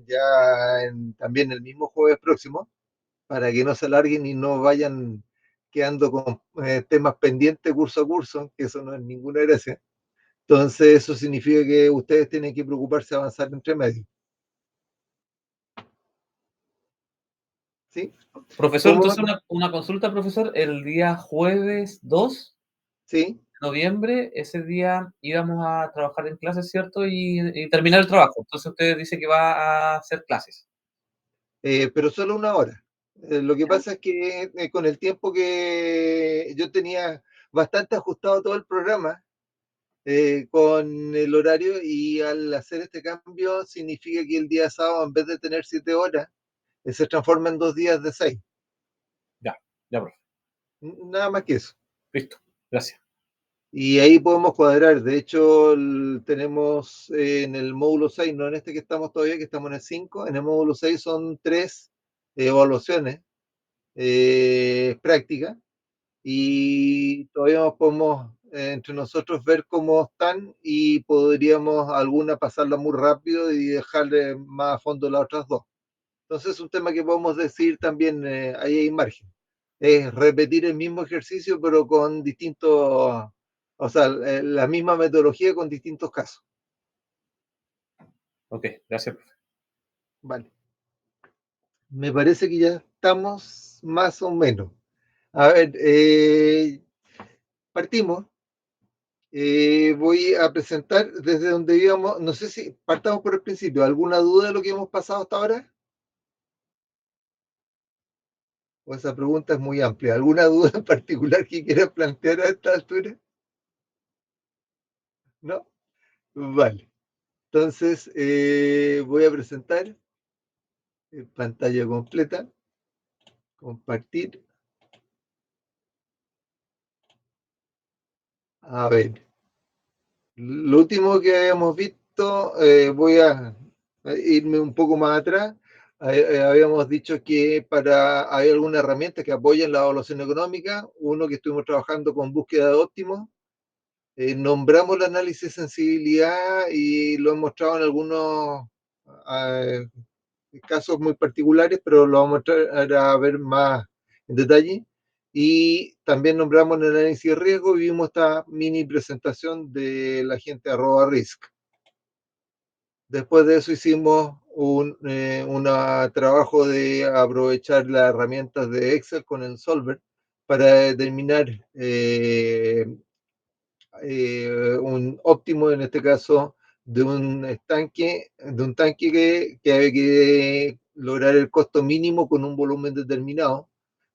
ya también el mismo jueves próximo, para que no se alarguen y no vayan quedando con temas pendientes curso a curso, que eso no es ninguna gracia. Entonces, eso significa que ustedes tienen que preocuparse de avanzar entre medio. ¿Sí? Profesor, ¿Cómo? entonces una consulta, profesor. El día jueves 2 ¿Sí? de noviembre, ese día íbamos a trabajar en clases, ¿cierto? Y terminar el trabajo. Entonces usted dice que va a hacer clases. Pero solo una hora. Lo que ¿Ya? pasa es que con el tiempo que yo tenía bastante ajustado todo el programa, con el horario, y al hacer este cambio significa que el día sábado, en vez de tener 7 horas, se transforma en 2 días de 6. Ya, ya, profe. Nada más que eso. Listo. Gracias. Y ahí podemos cuadrar. De hecho, tenemos en el módulo 6, no en este que estamos todavía, que estamos en el 5. En el módulo 6 son 3 evaluaciones prácticas, y todavía podemos entre nosotros ver cómo están, y podríamos alguna pasarla muy rápido y dejarle más a fondo las otras dos. Entonces es un tema que podemos decir también, ahí hay margen. Es repetir el mismo ejercicio, pero con distintos, o sea, la misma metodología con distintos casos. Ok, gracias, profe. Vale. Me parece que ya estamos más o menos. A ver, partimos. Voy a presentar desde donde íbamos. No sé si partamos por el principio. ¿Alguna duda de lo que hemos pasado hasta ahora? O esa pregunta es muy amplia. ¿Alguna duda en particular que quieras plantear a esta altura? ¿No? Vale. Entonces, voy a presentar pantalla completa, compartir. A ver, lo último que habíamos visto, voy a irme un poco más atrás. Habíamos dicho que hay algunas herramientas que apoyan la evaluación económica. Uno, que estuvimos trabajando con búsqueda de óptimos. Nombramos el análisis de sensibilidad y lo hemos mostrado en algunos eh, casos muy particulares, pero lo vamos a ver más en detalle. Y también nombramos el análisis de riesgo y vimos esta mini presentación de la gente @risk. Después de eso hicimos un trabajo de aprovechar las herramientas de Excel con el Solver para determinar un óptimo, en este caso, de un tanque que había que lograr el costo mínimo con un volumen determinado,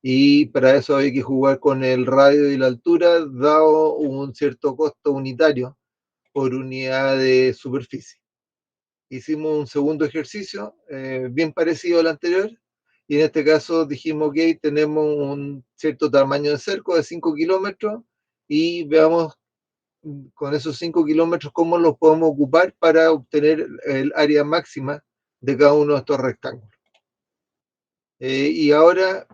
y para eso había que jugar con el radio y la altura, dado un cierto costo unitario por unidad de superficie. Hicimos un segundo ejercicio, bien parecido al anterior, y en este caso dijimos, ok, tenemos un cierto tamaño de cerco de 5 kilómetros, y veamos con esos 5 kilómetros cómo los podemos ocupar para obtener el área máxima de cada uno de estos rectángulos. Y ahora,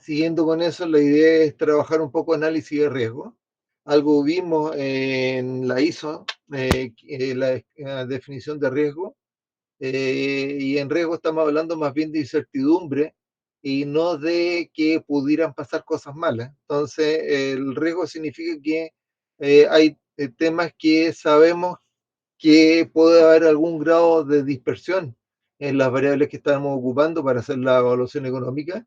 siguiendo con eso, la idea es trabajar un poco análisis de riesgo. Algo vimos en la ISO, la definición de riesgo, y en riesgo estamos hablando más bien de incertidumbre y no de que pudieran pasar cosas malas. Entonces, el riesgo significa que hay temas que sabemos que puede haber algún grado de dispersión en las variables que estamos ocupando para hacer la evaluación económica,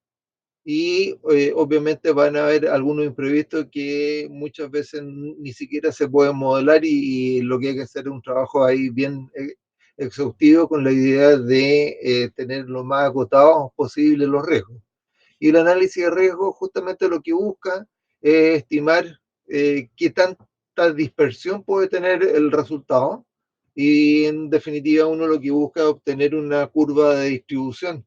y obviamente van a haber algunos imprevistos que muchas veces ni siquiera se pueden modelar, y lo que hay que hacer es un trabajo ahí bien exhaustivo con la idea de tener lo más acotados posible los riesgos. Y el análisis de riesgo justamente lo que busca es estimar qué tanta dispersión puede tener el resultado, y en definitiva uno lo que busca es obtener una curva de distribución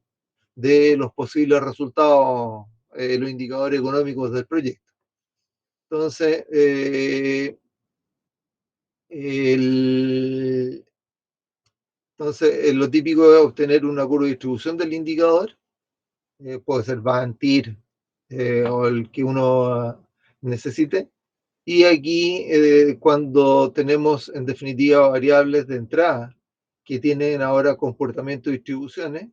de los posibles resultados, los indicadores económicos del proyecto. Entonces, el, lo típico es obtener una curva de distribución del indicador. Puede ser Bantir, o el que uno necesite. Y aquí, cuando tenemos en definitiva variables de entrada que tienen ahora comportamiento y distribuciones.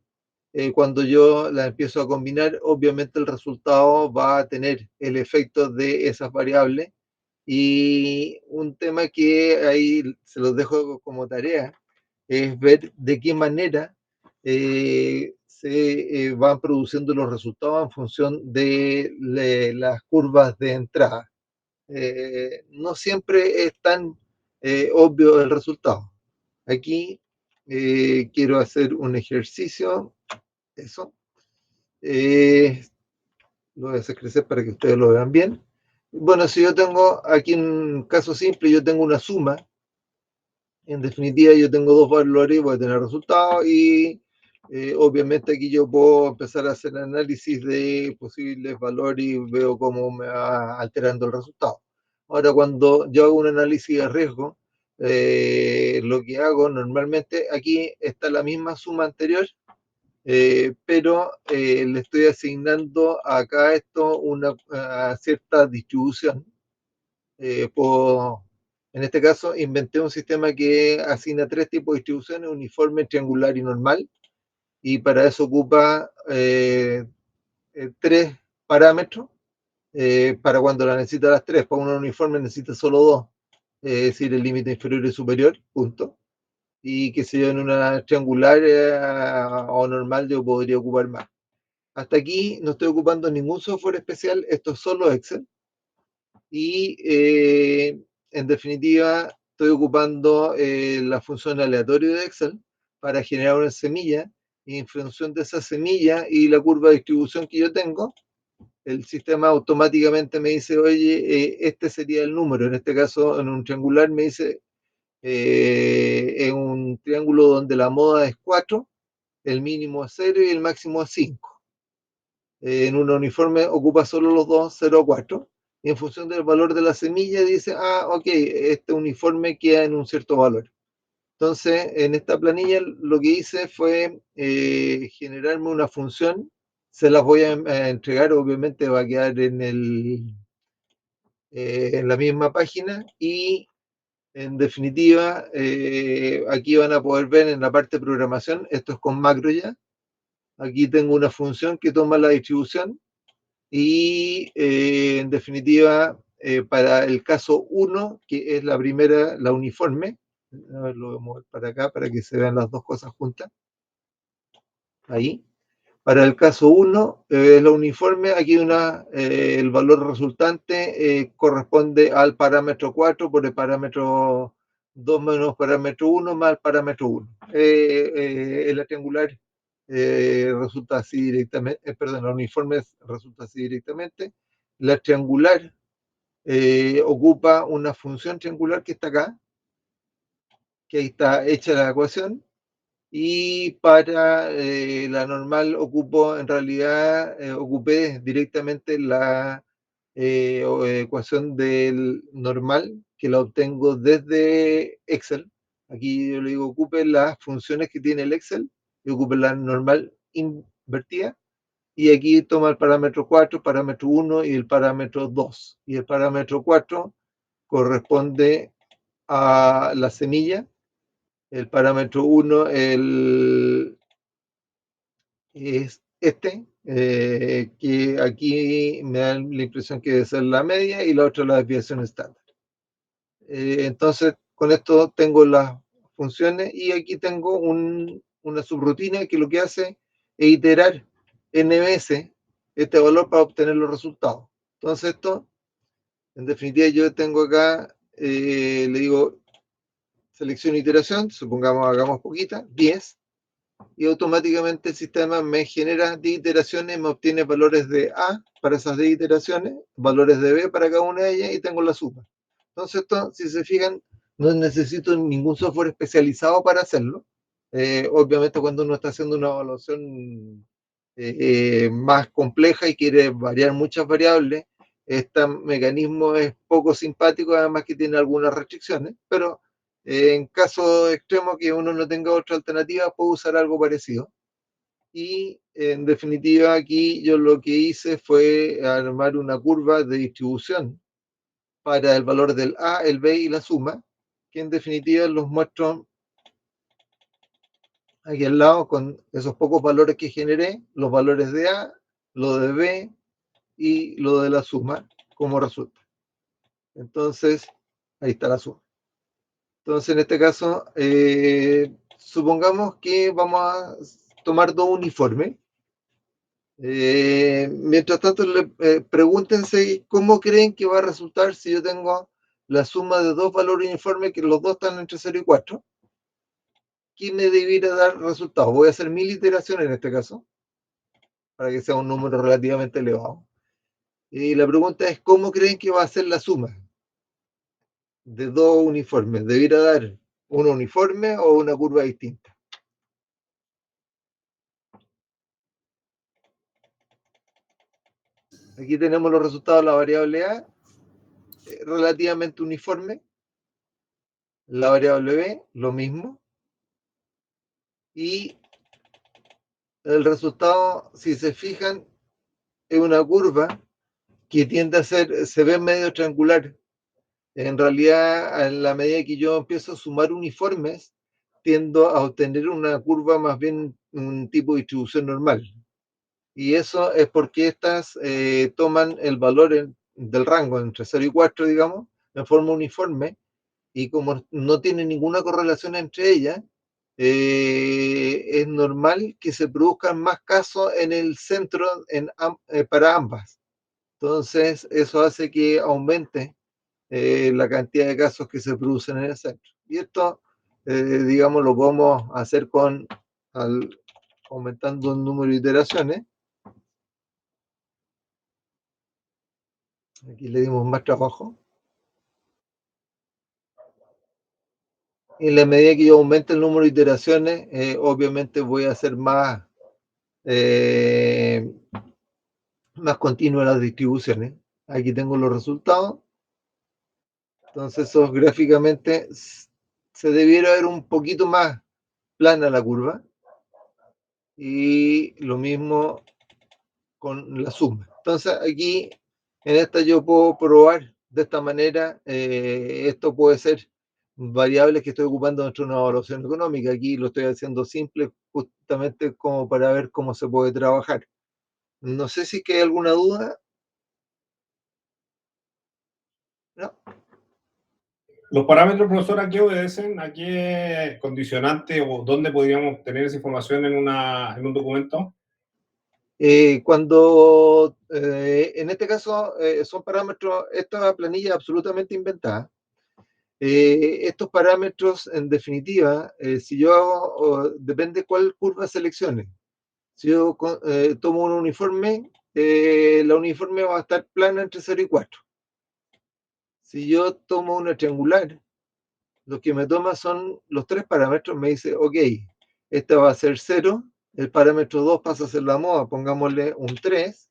Cuando yo las empiezo a combinar, obviamente el resultado va a tener el efecto de esas variables. Y un tema que ahí se los dejo como tarea es ver de qué manera se van produciendo los resultados en función de las curvas de entrada. No siempre es tan obvio el resultado. Aquí quiero hacer un ejercicio, eso. Eh, lo voy a hacer crecer para que ustedes lo vean bien. Bueno, si yo tengo aquí un caso simple, yo tengo una suma. En definitiva, yo tengo dos valores y voy a tener resultados y obviamente aquí yo puedo empezar a hacer análisis de posibles valores y veo cómo me va alterando el resultado. Ahora, cuando yo hago un análisis de riesgo, lo que hago normalmente, aquí está la misma suma anterior, pero le estoy asignando acá esto una cierta distribución. Puedo, en este caso, inventé un sistema que asigna tres tipos de distribuciones: uniforme, triangular y normal, y para eso ocupa tres parámetros. Para cuando la necesita las tres, para un uniforme necesita solo dos, es decir, el límite inferior y superior, punto. Y que si yo en una triangular o normal yo podría ocupar más. Hasta aquí no estoy ocupando ningún software especial, esto es solo Excel. Y en definitiva estoy ocupando la función aleatorio de Excel para generar una semilla, y en función de esa semilla y la curva de distribución que yo tengo, el sistema automáticamente me dice, oye, este sería el número. En este caso, en un triangular me dice, en un triángulo donde la moda es 4, el mínimo es 0 y el máximo es 5. En un uniforme ocupa solo los dos, 0 o 4, y en función del valor de la semilla dice, ah, ok, este uniforme queda en un cierto valor. Entonces, en esta planilla lo que hice fue generarme una función, se las voy a entregar, obviamente va a quedar en la misma página, y en definitiva, aquí van a poder ver en la parte de programación, esto es con macro ya, aquí tengo una función que toma la distribución. Y en definitiva, para el caso 1, que es la primera, la uniforme, a ver, lo voy a mover para acá para que se vean las dos cosas juntas. Ahí. Para el caso 1, la uniforme, aquí el valor resultante corresponde al parámetro 4 por el parámetro 2 menos parámetro 1 más el parámetro 1. En la triangular resulta así directamente, perdón, la uniforme resulta así directamente. La triangular ocupa una función triangular que está acá, que ahí está hecha la ecuación. Y para la normal ocupo, en realidad, ocupé directamente la ecuación del normal, que la obtengo desde Excel. Aquí yo le digo, ocupe las funciones que tiene el Excel y ocupe la normal invertida. Y aquí toma el parámetro 4, parámetro 1 y el parámetro 2. Y el parámetro 4 corresponde a la semilla. El parámetro 1 es este, que aquí me da la impresión que debe ser la media y la otra la desviación estándar. Entonces, con esto tengo las funciones y aquí tengo una subrutina que lo que hace es iterar n veces este valor para obtener los resultados. Entonces, esto, en definitiva, yo tengo acá, le digo selección iteración, supongamos hagamos poquita, 10, y automáticamente el sistema me genera 10 iteraciones, me obtiene valores de A para esas 10 iteraciones, valores de B para cada una de ellas y tengo la suma. Entonces, esto, si se fijan, no necesito ningún software especializado para hacerlo. Obviamente, cuando uno está haciendo una evaluación más compleja y quiere variar muchas variables, este mecanismo es poco simpático, además que tiene algunas restricciones, pero en caso extremo que uno no tenga otra alternativa, puede usar algo parecido. Y en definitiva, aquí yo lo que hice fue armar una curva de distribución para el valor del A, el B y la suma, que en definitiva los muestro aquí al lado con esos pocos valores que generé, los valores de A, lo de B y lo de la suma como resulta. Entonces, ahí está la suma. Entonces, en este caso, supongamos que vamos a tomar dos uniformes. Mientras tanto, pregúntense cómo creen que va a resultar si yo tengo la suma de dos valores uniformes que los dos están entre 0 y 4. ¿Qué me debiera dar resultado? Voy a hacer 1000 iteraciones en este caso, para que sea un número relativamente elevado. Y la pregunta es, ¿cómo creen que va a ser la suma de dos uniformes? ¿Debiera dar un uniforme o una curva distinta? Aquí tenemos los resultados de la variable A, relativamente uniforme. La variable B, lo mismo. Y el resultado, si se fijan, es una curva que tiende a ser, se ve medio triangular. En realidad, en la medida que yo empiezo a sumar uniformes, tiendo a obtener una curva más bien un tipo de distribución normal. Y eso es porque estas toman el valor del rango entre 0 y 4, digamos, en forma uniforme, y como no tienen ninguna correlación entre ellas, es normal que se produzcan más casos en el centro para ambas. Entonces, eso hace que aumente la cantidad de casos que se producen en el centro. Y esto, digamos, lo podemos hacer aumentando el número de iteraciones. Aquí le dimos más trabajo. En la medida que yo aumente el número de iteraciones, obviamente voy a hacer eh, más continuas las distribuciones. Aquí tengo los resultados. Entonces, eso gráficamente se debiera ver un poquito más plana la curva. Y lo mismo con la suma. Entonces, aquí en esta yo puedo probar de esta manera. Esto puede ser variables que estoy ocupando dentro de una evaluación económica. Aquí lo estoy haciendo simple justamente como para ver cómo se puede trabajar. No sé si hay alguna duda. ¿No? Los parámetros, profesor, ¿a qué obedecen? ¿A qué condicionante o dónde podríamos tener esa información en un documento? En este caso son parámetros, esta planilla es absolutamente inventada. Estos parámetros, en definitiva, si yo hago, depende cuál curva seleccione. Si yo tomo un uniforme, la uniforme va a estar plana entre 0 y 4. Si yo tomo una triangular, lo que me toma son los tres parámetros, me dice, ok, esta va a ser 0, el parámetro 2 pasa a ser la moda, pongámosle un 3,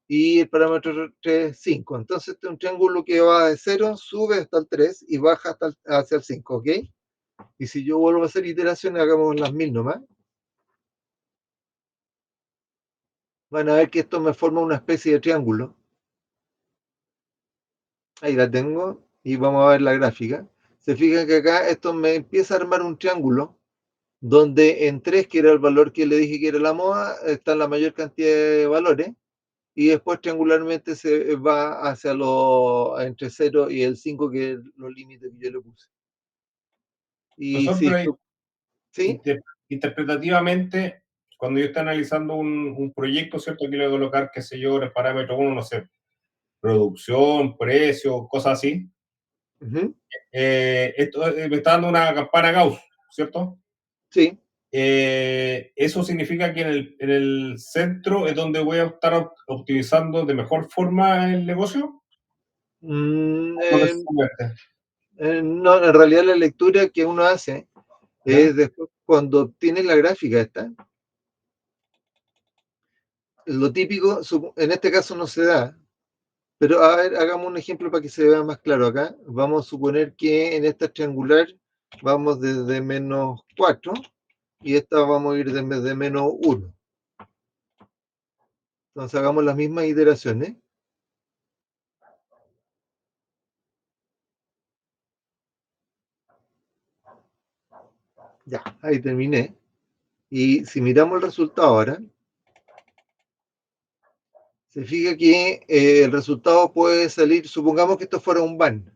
y el parámetro 3, 5. Entonces, este es un triángulo que va de 0, sube hasta el 3 y baja hacia el 5, ¿ok? Y si yo vuelvo a hacer iteraciones, hagamos las 1000 nomás, van a ver que esto me forma una especie de triángulo. Ahí la tengo y vamos a ver la gráfica. Se fijan que acá esto me empieza a armar un triángulo donde en 3, que era el valor que le dije que era la moda, está la mayor cantidad de valores, y después triangularmente se va hacia entre 0 y el 5, que es los límites que yo le puse. Y Profesor, si, pero ¿sí? interpretativamente, cuando yo estoy analizando un proyecto, ¿cierto? Aquí le voy a colocar, qué sé yo, el parámetro 1, no sé, producción, precio, cosas así. Ujú, Esto me está dando una campana Gauss, ¿cierto? sí. Eso significa que en el centro es donde voy a estar optimizando de mejor forma el negocio. Mm, No necesariamente. no, en realidad la lectura que uno hace ¿Ya? es después cuando obtienes la gráfica esta. Lo típico, en este caso no se da, pero a ver, hagamos un ejemplo para que se vea más claro acá. Vamos a suponer que en esta triangular vamos desde -4 y esta vamos a ir desde -1. Entonces hagamos las mismas iteraciones. Ya, ahí terminé. Y si miramos el resultado ahora, se fija que el resultado puede salir, supongamos que esto fuera un ban,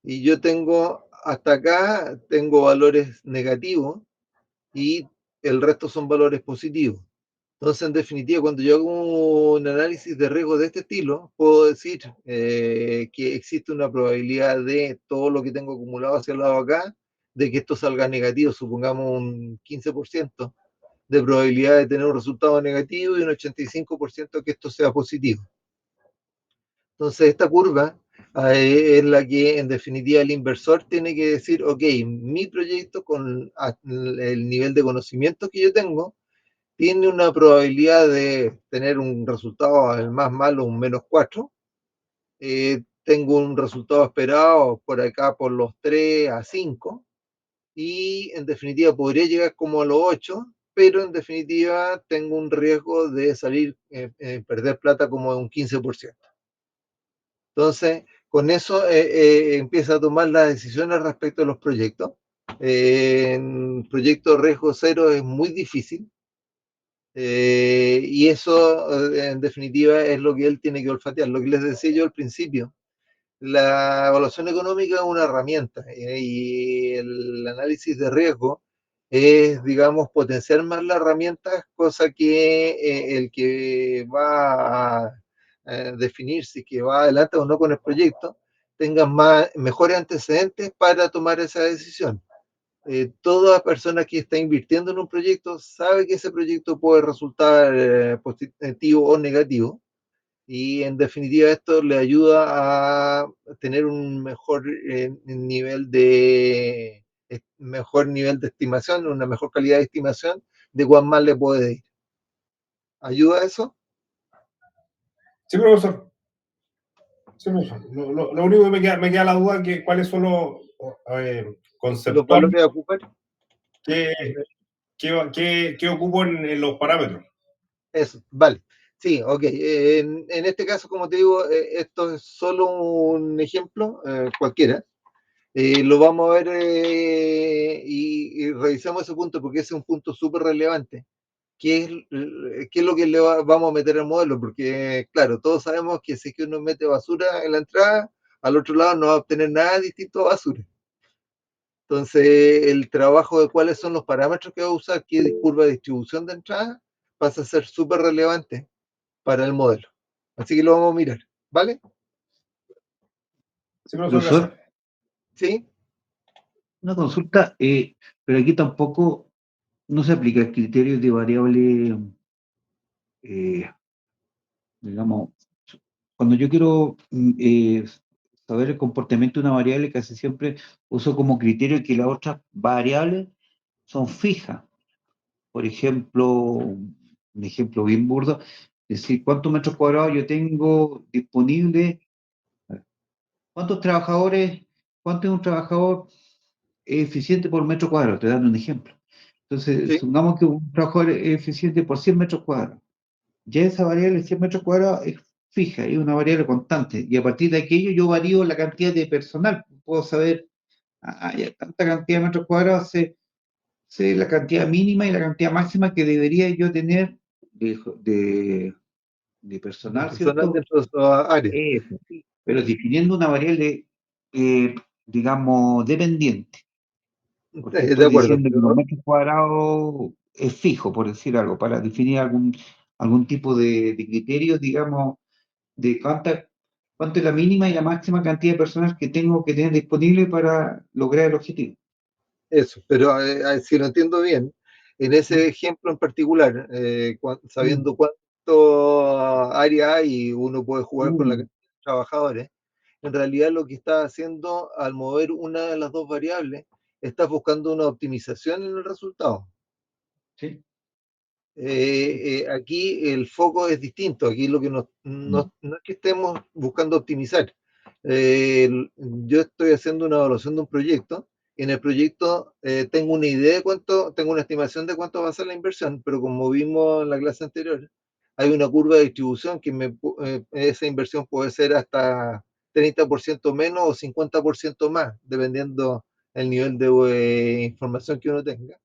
y yo tengo hasta acá, tengo valores negativos y el resto son valores positivos. Entonces, en definitiva, cuando yo hago un análisis de riesgo de este estilo, puedo decir que existe una probabilidad de todo lo que tengo acumulado hacia el lado acá, de que esto salga negativo, supongamos un 15% de probabilidad de tener un resultado negativo y un 85% que esto sea positivo. Entonces, esta curva es la que en definitiva el inversor tiene que decir, ok, mi proyecto con el nivel de conocimiento que yo tengo, tiene una probabilidad de tener un resultado al más malo, un -4. Tengo un resultado esperado por acá por los 3 a 5 y en definitiva podría llegar como a los 8, pero en definitiva tengo un riesgo de salir, perder plata como de un 15%. Entonces, con eso empieza a tomar las decisiones respecto a los proyectos. En proyecto riesgo cero es muy difícil. Y eso, en definitiva, es lo que él tiene que olfatear. Lo que les decía yo al principio, la evaluación económica es una herramienta y el análisis de riesgo es, digamos, potenciar más las herramientas, cosa que el que va a definir si que va adelante o no con el proyecto tenga mejores antecedentes para tomar esa decisión. Toda persona que está invirtiendo en un proyecto sabe que ese proyecto puede resultar positivo o negativo y en definitiva esto le ayuda a tener un mejor nivel de estimación, una mejor calidad de estimación de cuán mal le puede ir. ¿Ayuda eso? Sí, profesor. Sí, profesor. Lo único que me queda la duda es que cuáles son los Los conceptuales valores a ocupar. que, que ocupo en los parámetros. Eso, vale. Sí, ok. En este caso, como te digo, esto es solo un ejemplo, cualquiera. Lo vamos a ver y revisamos ese punto porque ese es un punto súper relevante. ¿Qué es lo que vamos a meter al modelo? Porque, claro, todos sabemos que si es que uno mete basura en la entrada, al otro lado no va a obtener nada distinto a basura. Entonces, el trabajo de cuáles son los parámetros que va a usar, qué curva de distribución de entrada, pasa a ser súper relevante para el modelo. Así que lo vamos a mirar, ¿vale? Sí, profesor, gracias. Profesor, ¿Sí? una consulta, pero aquí tampoco no se aplica el criterio de variable, eh, digamos, cuando yo quiero saber el comportamiento de una variable, casi siempre uso como criterio que las otras variables son fijas. Por ejemplo, un ejemplo bien burdo, es decir, ¿cuántos metros cuadrados yo tengo disponible? ¿Cuántos trabajadores, cuánto es un trabajador eficiente por metro cuadrado? Te dando un ejemplo. Entonces, Sí, supongamos que un trabajador es eficiente por 100 metros cuadrados. Ya esa variable 100 metros cuadrados es fija, es una variable constante. Y a partir de aquello yo varío la cantidad de personal. Puedo saber, ya tanta cantidad de metros cuadrados, sé la cantidad mínima y la cantidad máxima que debería yo tener de, de de personal, personal ¿cierto? dentro de su área. Eso, sí. Pero definiendo una variable, eh, digamos, dependiente, porque De estoy acuerdo, diciendo que los pero metros cuadrados es fijo, por decir algo, para definir algún tipo de criterio, digamos, de cuánto es la mínima y la máxima cantidad de personas que tengo que tener disponible para lograr el objetivo. eso, pero si lo entiendo bien, en ese Mm, ejemplo en particular, mm, sabiendo cuánto área hay y uno puede jugar con la mm, cantidad de trabajadores, en realidad lo que está haciendo al mover una de las dos variables, está buscando una optimización en el resultado. sí, Aquí el foco es distinto, aquí lo que mm, no es que estemos buscando optimizar. Yo estoy haciendo una evaluación de un proyecto, y en el proyecto tengo una idea de cuánto, tengo una estimación de cuánto va a ser la inversión, pero como vimos en la clase anterior, hay una curva de distribución que esa inversión puede ser hasta 30% menos o 50% más, dependiendo el nivel de información que uno tenga.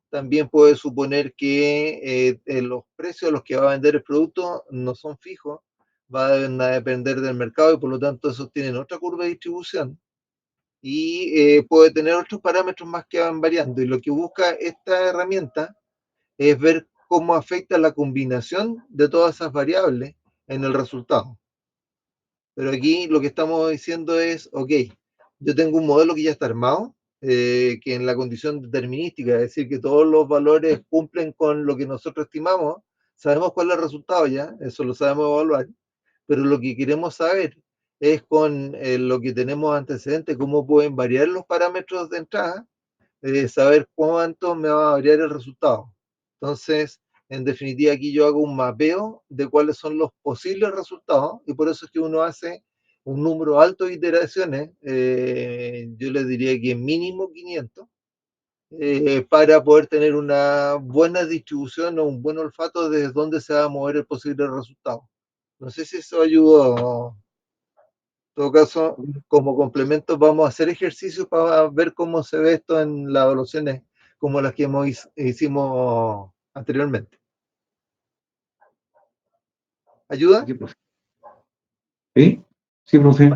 también puede suponer que los precios a los que va a vender el producto no son fijos, van a depender del mercado y por lo tanto esos tienen otra curva de distribución y puede tener otros parámetros más que van variando. Y lo que busca esta herramienta es ver cómo afecta la combinación de todas esas variables en el resultado. Pero aquí lo que estamos diciendo es, ok, yo tengo un modelo que ya está armado, que en la condición determinística, es decir, que todos los valores cumplen con lo que nosotros estimamos, sabemos cuál es el resultado ya, eso lo sabemos evaluar, pero lo que queremos saber es con lo que tenemos antecedentes, cómo pueden variar los parámetros de entrada, saber cuánto me va a variar el resultado. Entonces, en definitiva, aquí yo hago un mapeo de cuáles son los posibles resultados y por eso es que uno hace un número alto de iteraciones, yo les diría que mínimo 500, para poder tener una buena distribución o un buen olfato de dónde se va a mover el posible resultado. No sé si eso ayudó. En todo caso, como complemento, vamos a hacer ejercicios para ver cómo se ve esto en las evaluaciones como las que hicimos anteriormente. ¿Ayuda? Sí, profe. ¿Sí? Sí, profe.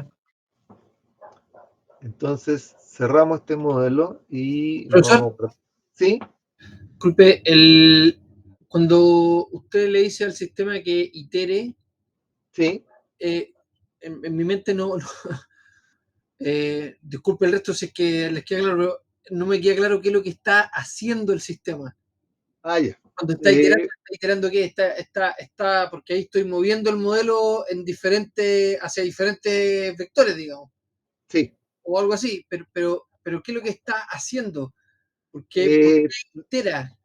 Entonces, cerramos este modelo y nos Profesor, vamos. ¿Sí? disculpe, cuando usted le dice al sistema que itere, ¿Sí? en mi mente disculpe el resto si es que les queda claro, pero no me queda claro qué es lo que está haciendo el sistema. Ah, ya. Cuando está iterando qué, porque ahí estoy moviendo el modelo hacia diferentes vectores, digamos, Sí. o algo así, pero ¿qué es lo que está haciendo? ¿Por qué Eh, itera?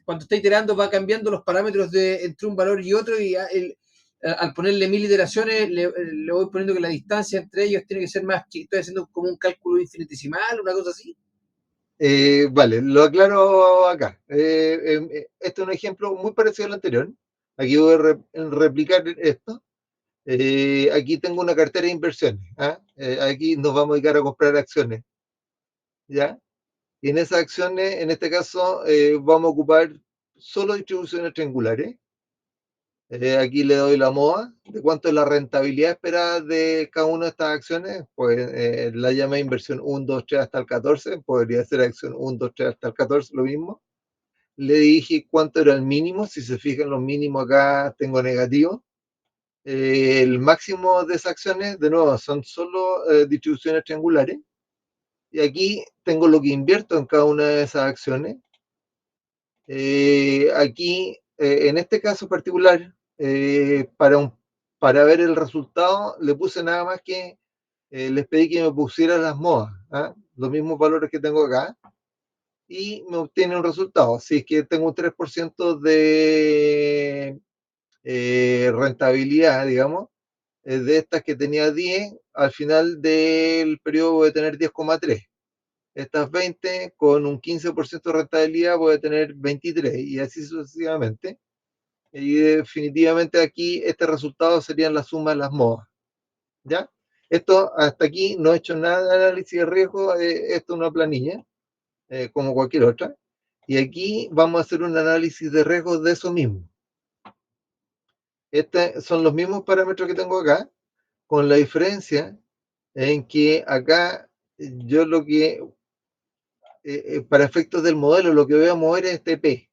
Cuando está iterando va cambiando los parámetros entre un valor y otro y al ponerle 1000 iteraciones le voy poniendo que la distancia entre ellos tiene que ser más chica. Estoy haciendo como un cálculo infinitesimal, una cosa así. vale, lo aclaro acá. Este es un ejemplo muy parecido al anterior. Aquí voy a replicar esto. Aquí tengo una cartera de inversiones. ¿Ah? Aquí nos vamos a dedicar a comprar acciones. ¿Ya? Y en esas acciones, en este caso, vamos a ocupar solo distribuciones triangulares. Aquí le doy la moda de cuánto es la rentabilidad esperada de cada una de estas acciones. Pues la llamé inversión 1, 2, 3 hasta el 14. Podría ser acción 1, 2, 3 hasta el 14, lo mismo. Le dije cuánto era el mínimo. Si se fijan, los mínimos acá tengo negativo. El máximo de esas acciones, de nuevo, son solo distribuciones triangulares. Y aquí tengo lo que invierto en cada una de esas acciones. Aquí, en este caso particular, para ver el resultado, le puse nada más que les pedí que me pusieran las modas, ¿ah? Los mismos valores que tengo acá, y me obtiene un resultado. Si es que tengo un 3% de rentabilidad, digamos, de estas que tenía 10, al final del periodo voy a tener 10,3. Estas 20 con un 15% de rentabilidad puede tener 23 y así sucesivamente. Y definitivamente aquí este resultado serían la suma de las modas. ¿Ya? Esto hasta aquí no he hecho nada de análisis de riesgo, esto es una planilla, como cualquier otra. Y aquí vamos a hacer un análisis de riesgo de eso mismo. Estos son los mismos parámetros que tengo acá, con la diferencia en que acá yo lo que para efectos del modelo, lo que voy a mover es este P.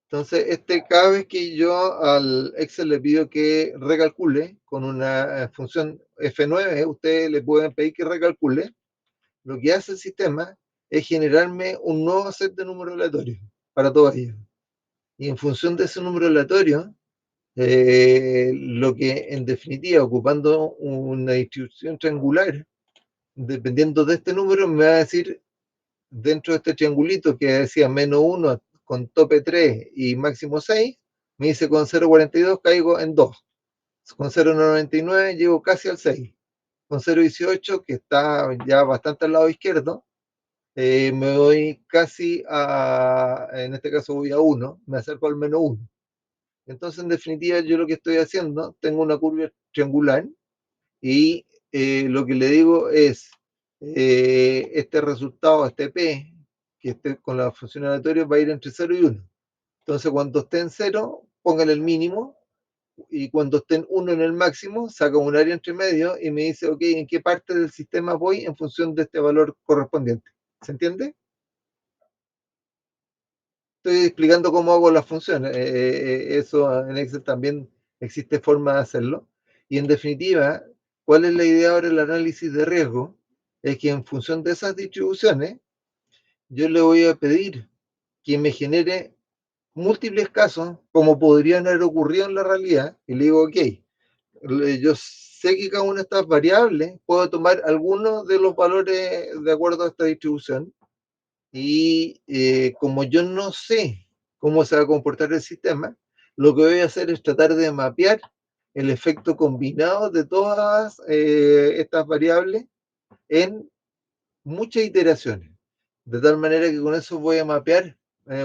Entonces, cada vez que yo al Excel le pido que recalcule con una función F9, ustedes le pueden pedir que recalcule, lo que hace el sistema es generarme un nuevo set de números aleatorios para todos ellos. Y en función de ese número aleatorio, lo que en definitiva, ocupando una distribución triangular, dependiendo de este número, me va a decir dentro de este triangulito que decía -1 con tope 3 y máximo 6, me dice con 0,42 caigo en 2. Con 0,99 llego casi al 6. Con 0,18, que está ya bastante al lado izquierdo, me voy casi en este caso voy a 1, me acerco al -1. Entonces, en definitiva, yo lo que estoy haciendo, tengo una curva triangular y lo que le digo es, este resultado, este P, que esté con la función aleatoria va a ir entre 0 y 1. Entonces, cuando esté en 0, póngale el mínimo, y cuando esté en 1 en el máximo, saca un área entre medio y me dice, ok, ¿en qué parte del sistema voy en función de este valor correspondiente? ¿Se entiende? Estoy explicando cómo hago las funciones. Eso en Excel también existe forma de hacerlo. Y en definitiva, ¿cuál es la idea ahora del análisis de riesgo? Es que en función de esas distribuciones, yo le voy a pedir que me genere múltiples casos, como podrían haber ocurrido en la realidad, y le digo, ok, yo sé que cada una de estas variables, puedo tomar algunos de los valores de acuerdo a esta distribución, y como yo no sé cómo se va a comportar el sistema, lo que voy a hacer es tratar de mapear el efecto combinado de todas estas variables en muchas iteraciones, de tal manera que con eso voy a mapear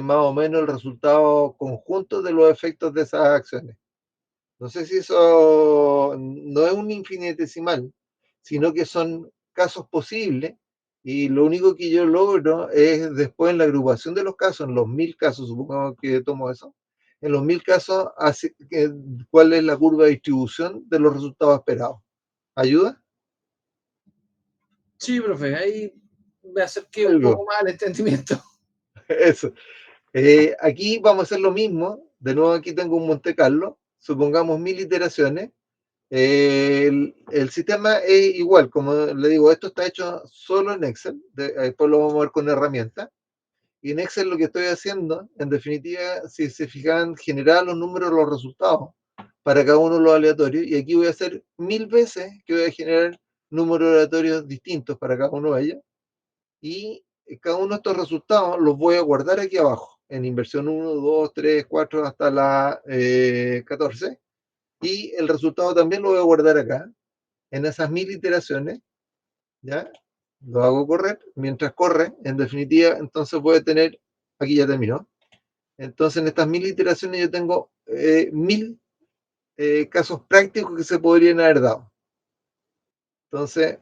más o menos el resultado conjunto de los efectos de esas acciones. No sé si eso no es un infinitesimal, sino que son casos posibles, y lo único que yo logro es después en la agrupación de los casos, en los 1000 casos, supongo que tomo eso, en los 1000 casos, ¿cuál es la curva de distribución de los resultados esperados? ¿Ayuda? Sí, profe, ahí me acerqué un Algo. poco más al entendimiento. Eso. Aquí vamos a hacer lo mismo. De nuevo, aquí tengo un Monte Carlo. Supongamos 1000 iteraciones. El sistema es igual, como le digo, esto está hecho solo en Excel. Después lo vamos a ver con herramientas. Y en Excel lo que estoy haciendo, en definitiva, si se fijan, generar los números, los resultados para cada uno de los aleatorios. Y aquí voy a hacer 1000 veces que voy a generar números aleatorios distintos para cada uno de ellos. Y cada uno de estos resultados los voy a guardar aquí abajo, en inversión 1, 2, 3, 4, hasta la 14. Y el resultado también lo voy a guardar acá, en esas 1000 iteraciones, ¿ya? Lo hago correr. Mientras corre, en definitiva, entonces voy a tener, aquí ya terminó. Entonces, en estas 1000 iteraciones yo tengo 1000 casos prácticos que se podrían haber dado. Entonces,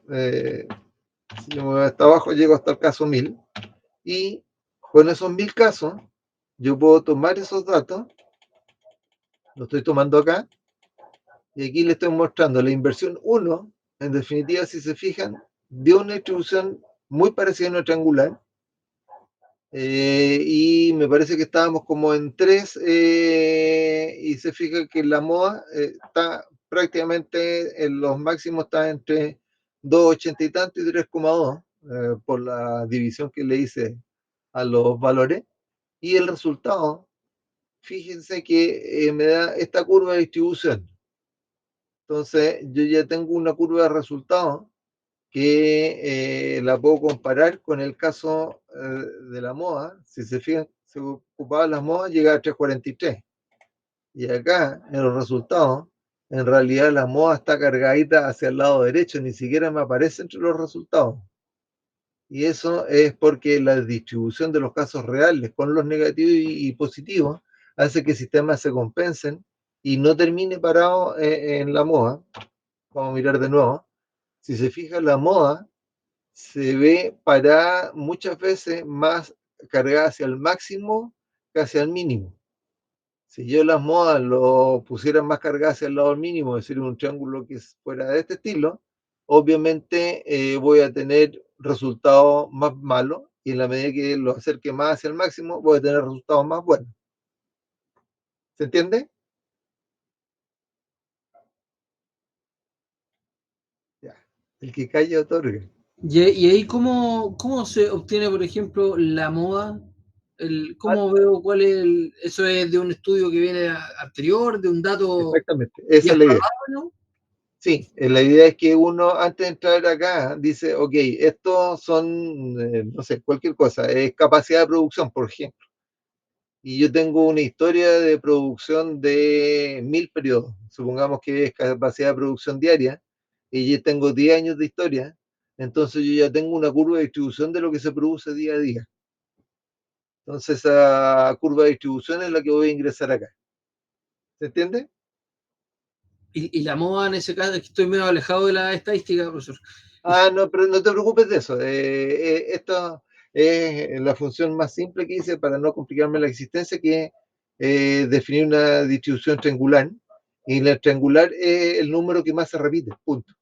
si yo me voy hasta abajo, llego hasta el caso 1000. Y con esos 1000 casos, yo puedo tomar esos datos, lo estoy tomando acá, y aquí le estoy mostrando la inversión 1. En definitiva, si se fijan, dio una distribución muy parecida a una triangular, y me parece que estábamos como en 3, y se fija que la MOA está prácticamente en los máximos, está entre 2,80 y tanto y 3,2, por la división que le hice a los valores. Y el resultado, fíjense que me da esta curva de distribución. Entonces, yo ya tengo una curva de resultados que la puedo comparar con el caso de la MOA. Si se fijan, se ocupaba las MOA, llega a 3,43. Y acá, en los resultados, en realidad la MOA está cargadita hacia el lado derecho, ni siquiera me aparece entre los resultados. Y eso es porque la distribución de los casos reales con los negativos y positivos hace que sistemas se compensen y no termine parado en la MOA. Vamos a mirar de nuevo. Si se fija, la MOA se ve parada muchas veces más cargada hacia el máximo que hacia el mínimo. Si yo las MOA lo pusiera más cargada hacia el lado del mínimo, es decir, un triángulo que fuera de este estilo, obviamente voy a tener resultados más malos, y en la medida que lo acerque más hacia el máximo, voy a tener resultados más buenos. ¿Se entiende? Ya. El que calla otorga. Y ahí, ¿cómo se obtiene, por ejemplo, la MOA? ¿Cómo veo cuál es eso es de un estudio que viene anterior, de un dato Exactamente, esa ya es la idea. probado, ¿no? Sí, la idea es que uno antes de entrar acá dice, ok, estos son, no sé, cualquier cosa, es capacidad de producción, por ejemplo. Y yo tengo una historia de producción de 1000 periodos, supongamos que es capacidad de producción diaria, y yo tengo 10 años de historia, entonces yo ya tengo una curva de distribución de lo que se produce día a día. Entonces esa curva de distribución es la que voy a ingresar acá. ¿Se entiende? Y la MOA en ese caso, es que estoy medio alejado de la estadística, profesor. Ah, no, pero no te preocupes de eso. es la función más simple que hice para no complicarme la existencia, que es definir una distribución triangular. Y la triangular es el número que más se repite, punto.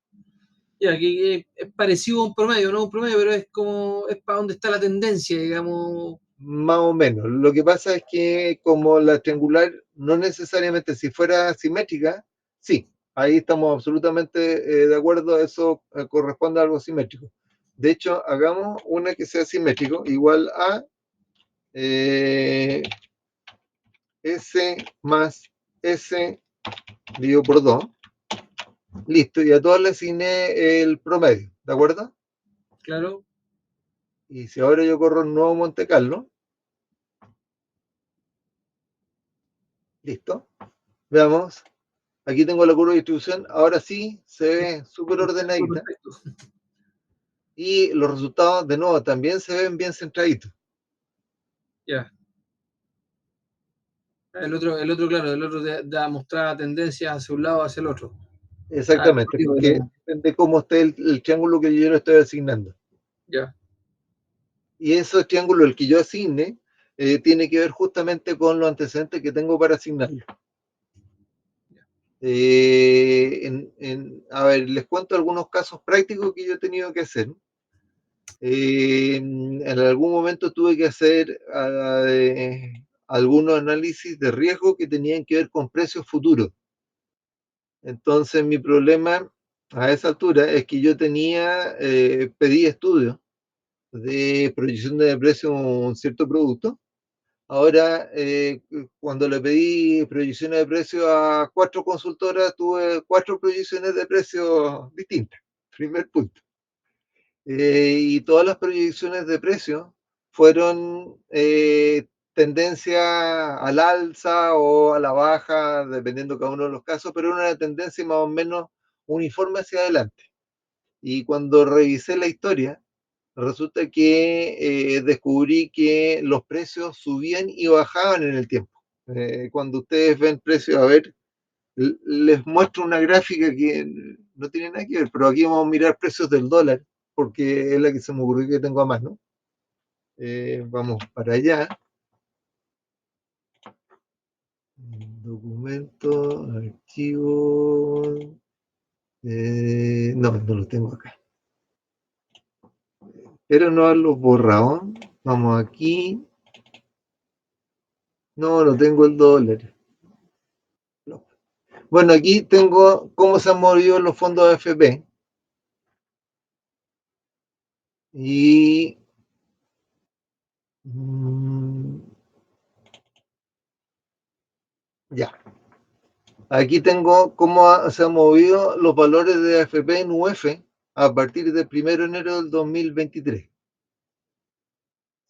Ya, que es parecido a un promedio, no un promedio, pero es como, es para donde está la tendencia, digamos. Más o menos. Lo que pasa es que como la triangular no necesariamente, si fuera simétrica, sí, ahí estamos absolutamente de acuerdo, eso corresponde a algo simétrico. De hecho, hagamos una que sea simétrico, igual a S más S dividido por 2. Listo, y a todos le asigné el promedio, ¿de acuerdo? Claro. Y si ahora yo corro un nuevo Monte Carlo, listo, veamos. Aquí tengo la curva de distribución, ahora sí se ve súper ordenadita. Perfecto. Y los resultados, de nuevo, también se ven bien centraditos. Ya. El otro, claro, el otro mostraba tendencias hacia un lado o hacia el otro. Exactamente, Ah, porque depende cómo esté el triángulo que yo le estoy asignando. ya. Y ese triángulo, el que yo asigne, tiene que ver justamente con los antecedentes que tengo para asignarlo. A ver, les cuento algunos casos prácticos que yo he tenido que hacer. En algún momento tuve que hacer algunos análisis de riesgo que tenían que ver con precios futuros. Entonces mi problema a esa altura es que yo pedí estudios de proyección de precio de un cierto producto. Ahora, cuando le pedí proyecciones de precio a 4 consultoras, tuve 4 proyecciones de precio distintas. Primer punto. Y todas las proyecciones de precio fueron tendencia al alza o a la baja, dependiendo cada uno de los casos, pero era una tendencia más o menos uniforme hacia adelante. Y cuando revisé la historia, resulta que descubrí que los precios subían y bajaban en el tiempo. Cuando ustedes ven precios, a ver, les muestro una gráfica que no tiene nada que ver, pero aquí vamos a mirar precios del dólar, porque es la que se me ocurrió que tengo a mano. Vamos para allá. Documento, archivo. No, no lo tengo acá. Pero no haberlo borrado. Vamos aquí. No, no tengo el dólar. No. Bueno, aquí tengo cómo se han movido los fondos AFP. Y ya. Aquí tengo cómo se han movido los valores de AFP en UF a partir del 1 de enero del 2023.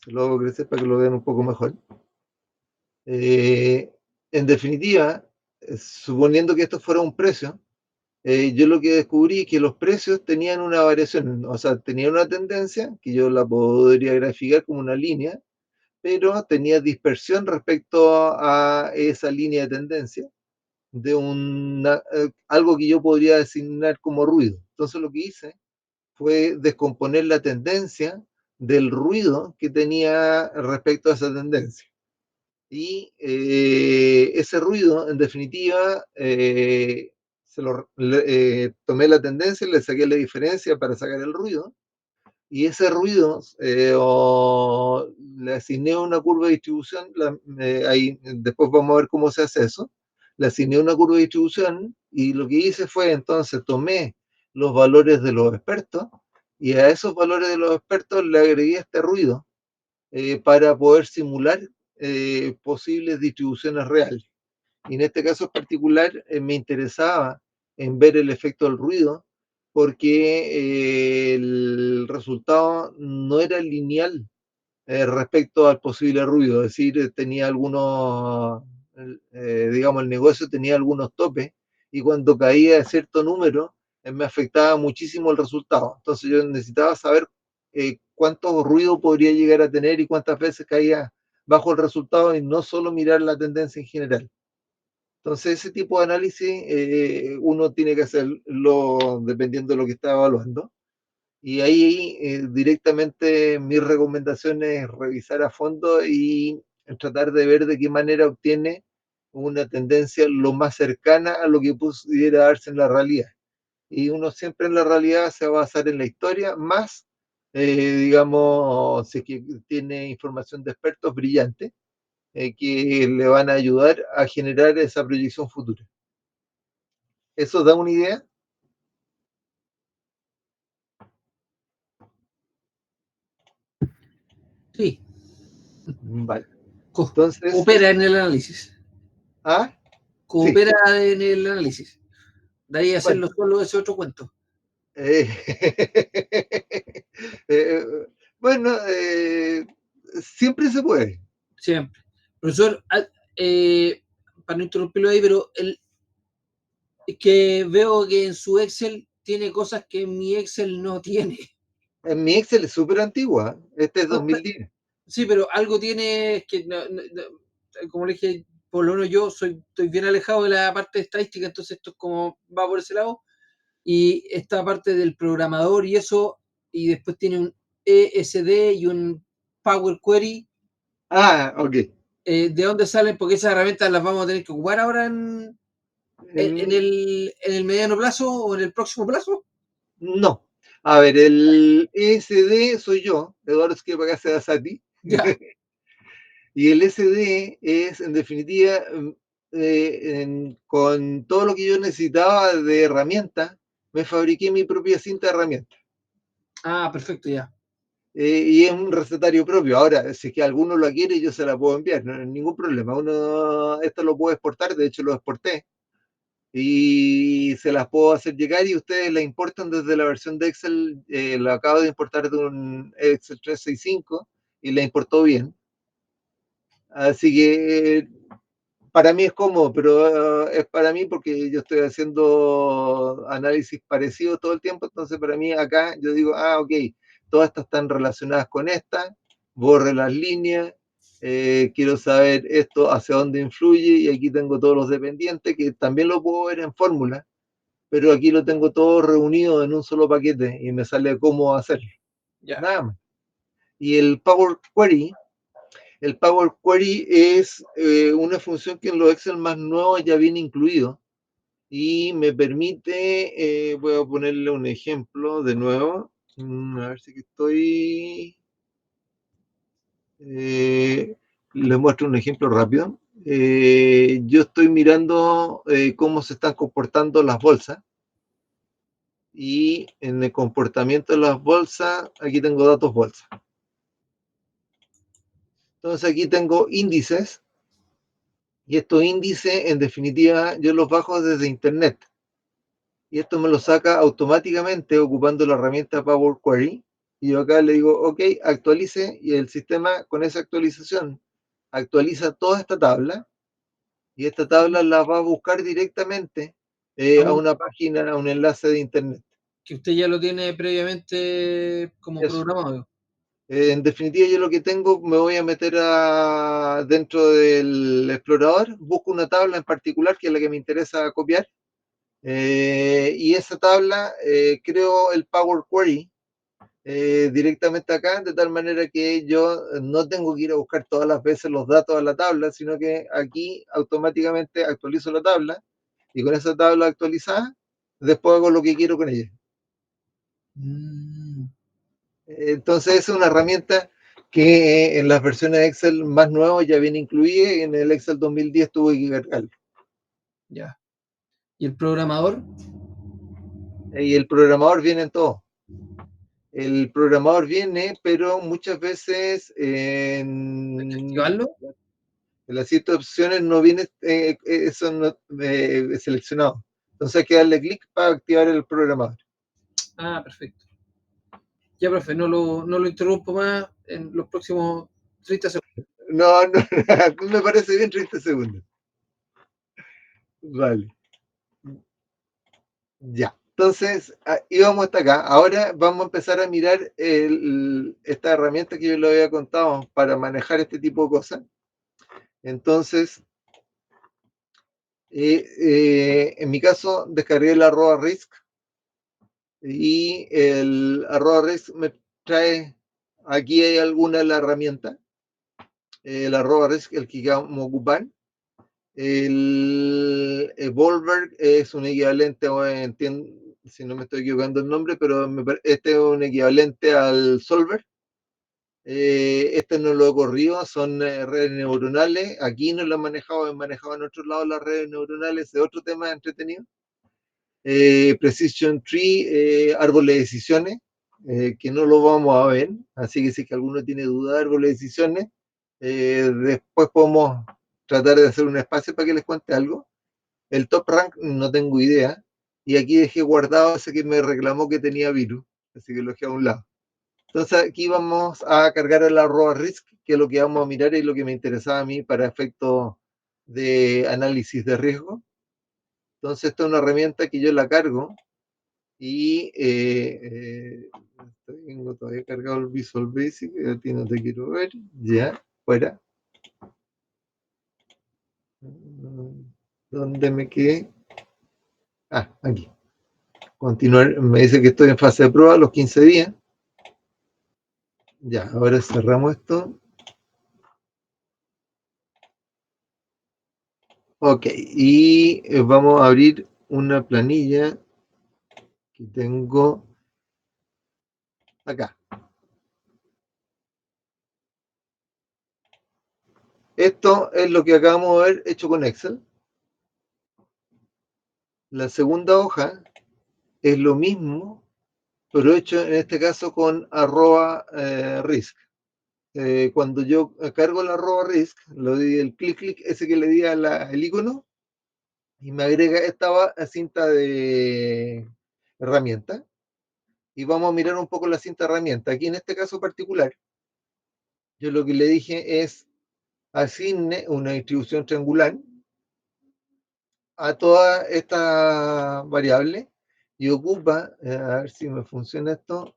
Se lo hago crecer para que lo vean un poco mejor. En definitiva, suponiendo que esto fuera un precio, yo lo que descubrí es que los precios tenían una variación, o sea, tenían una tendencia, que yo la podría graficar como una línea, pero tenía dispersión respecto a esa línea de tendencia de algo que yo podría designar como ruido. Entonces lo que hice fue descomponer la tendencia del ruido que tenía respecto a esa tendencia. Y ese ruido, en definitiva, tomé la tendencia, le saqué la diferencia para sacar el ruido, y ese ruido le asigné una curva de distribución, ahí, después vamos a ver cómo se hace eso, le asigné una curva de distribución y lo que hice fue entonces tomé los valores de los expertos y a esos valores de los expertos le agregué este ruido para poder simular posibles distribuciones reales. Y en este caso en particular me interesaba en ver el efecto del ruido porque el resultado no era lineal respecto al posible ruido, es decir, tenía algunos, digamos, el negocio tenía algunos topes y cuando caía de cierto número me afectaba muchísimo el resultado. Entonces yo necesitaba saber cuánto ruido podría llegar a tener y cuántas veces caía bajo el resultado y no solo mirar la tendencia en general. Entonces ese tipo de análisis uno tiene que hacerlo dependiendo de lo que está evaluando. Y ahí directamente mi recomendación es revisar a fondo y tratar de ver de qué manera obtiene una tendencia lo más cercana a lo que pudiera darse en la realidad. Y uno siempre en la realidad se va a basar en la historia, más, digamos, si es que tiene información de expertos brillantes, que le van a ayudar a generar esa proyección futura. ¿Eso da una idea? Sí, Vale. Entonces, coopera en el análisis. ¿ah? Sí. Coopera en el análisis. De ahí Bueno, hacerlo solo ese otro cuento. eh, eh, bueno, siempre se puede. Siempre. Profesor, para no interrumpirlo ahí, pero es que veo que en su Excel tiene cosas que en mi Excel no tiene. En mi Excel es súper antigua, este es No, 2010. sí, pero algo tiene que, como le dije, por lo menos yo estoy bien alejado de la parte de estadística, entonces esto es como va por ese lado. Y esta parte del programador y eso, y después tiene un ESD y un Power Query. Ah, ok. ¿De dónde salen? Porque esas herramientas las vamos a tener que ocupar ahora en el mediano plazo o en el próximo plazo. No. A ver, el SD soy yo, Eduardo Esquipacase de Asati, Ya. y el SD es, en definitiva, con todo lo que yo necesitaba de herramientas, me fabriqué mi propia cinta de herramientas. Ah, perfecto, ya. Y es un recetario propio. Ahora, si es que alguno lo quiere, yo se la puedo enviar, no hay ningún problema. Uno, esto lo puedo exportar, de hecho lo exporté, y se las puedo hacer llegar y ustedes la importan desde la versión de Excel. Lo acabo de importar de un Excel 365 y la importó bien. Así que para mí es cómodo, pero es para mí porque yo estoy haciendo análisis parecidos todo el tiempo, entonces para mí acá yo digo, ok, todas estas están relacionadas con esta, borre las líneas, quiero saber esto hacia dónde influye y aquí tengo todos los dependientes que también lo puedo ver en fórmula, pero aquí lo tengo todo reunido en un solo paquete y me sale cómo hacerlo, Ya. nada más. Y el Power Query es una función que en los Excel más nuevos ya viene incluido y me permite, voy a ponerle un ejemplo de nuevo, a ver si estoy, les muestro un ejemplo rápido. Yo estoy mirando cómo se están comportando las bolsas y en el comportamiento de las bolsas, aquí tengo datos bolsa. Entonces aquí tengo índices. Y estos índices, en definitiva, yo los bajo desde Internet. Y esto me lo saca automáticamente ocupando la herramienta Power Query. Y yo acá le digo, ok, actualice, y el sistema con esa actualización actualiza toda esta tabla. Y esta tabla la va a buscar directamente a una página, a un enlace de Internet. Que usted ya lo tiene previamente como Eso. programado. En definitiva, yo lo que tengo, me voy a meter dentro del explorador, busco una tabla en particular que es la que me interesa copiar. Y esa tabla creo el Power Query directamente acá, de tal manera que yo no tengo que ir a buscar todas las veces los datos a la tabla, sino que aquí automáticamente actualizo la tabla y con esa tabla actualizada, después hago lo que quiero con ella. Entonces es una herramienta que en las versiones de Excel más nuevas ya viene incluida y en el Excel 2010 tuve que cargarlo. Ya. ¿Y el programador? Y el programador viene en todo. El programador viene, pero muchas veces ¿Hay que activarlo? en las 7 opciones no viene eso no, seleccionado. Entonces hay que darle clic para activar el programador. Ah, perfecto. Ya, profe, no lo interrumpo más en los próximos 30 segundos. No, no, me parece bien 30 segundos. Vale. Ya. Entonces, íbamos hasta acá. Ahora vamos a empezar a mirar esta herramienta que yo le había contado para manejar este tipo de cosas. Entonces, en mi caso, descargué la ROA Risk y el @risk me trae, aquí hay alguna de las herramientas, el @risk, el que vamos a ocupar. El Evolver es un equivalente, si no me estoy equivocando el nombre, pero este es un equivalente al Solver. Este no lo he corrido, son redes neuronales. Aquí no lo he manejado en otros lados las redes neuronales, es otro tema entretenido. Precision Tree, árboles de decisiones, que no lo vamos a ver, así que si es que alguno tiene duda de árboles de decisiones, después podemos tratar de hacer un espacio para que les cuente algo. El top rank no tengo idea, y aquí dejé guardado ese que me reclamó que tenía virus, así que lo dejé a un lado. Entonces aquí vamos a cargar el @risk, que es lo que vamos a mirar y lo que me interesaba a mí para efectos de análisis de riesgo. Entonces esta es una herramienta que yo la cargo y tengo todavía cargado el Visual Basic, a ti no te quiero ver, ya, fuera. ¿Dónde me quedé? Ah, aquí. Continuar, me dice que estoy en fase de prueba, los 15 días. Ya, ahora cerramos esto. Ok, y vamos a abrir una planilla que tengo acá. Esto es lo que acabamos de ver hecho con Excel. La segunda hoja es lo mismo, pero hecho en este caso con @risk. Cuando yo cargo el @risk, le doy el clic, ese que le di el icono, y me agrega esta cinta de herramienta. Y vamos a mirar un poco la cinta de herramienta. Aquí en este caso particular, yo lo que le dije es asigne una distribución triangular a toda esta variable y ocupa, a ver si me funciona esto,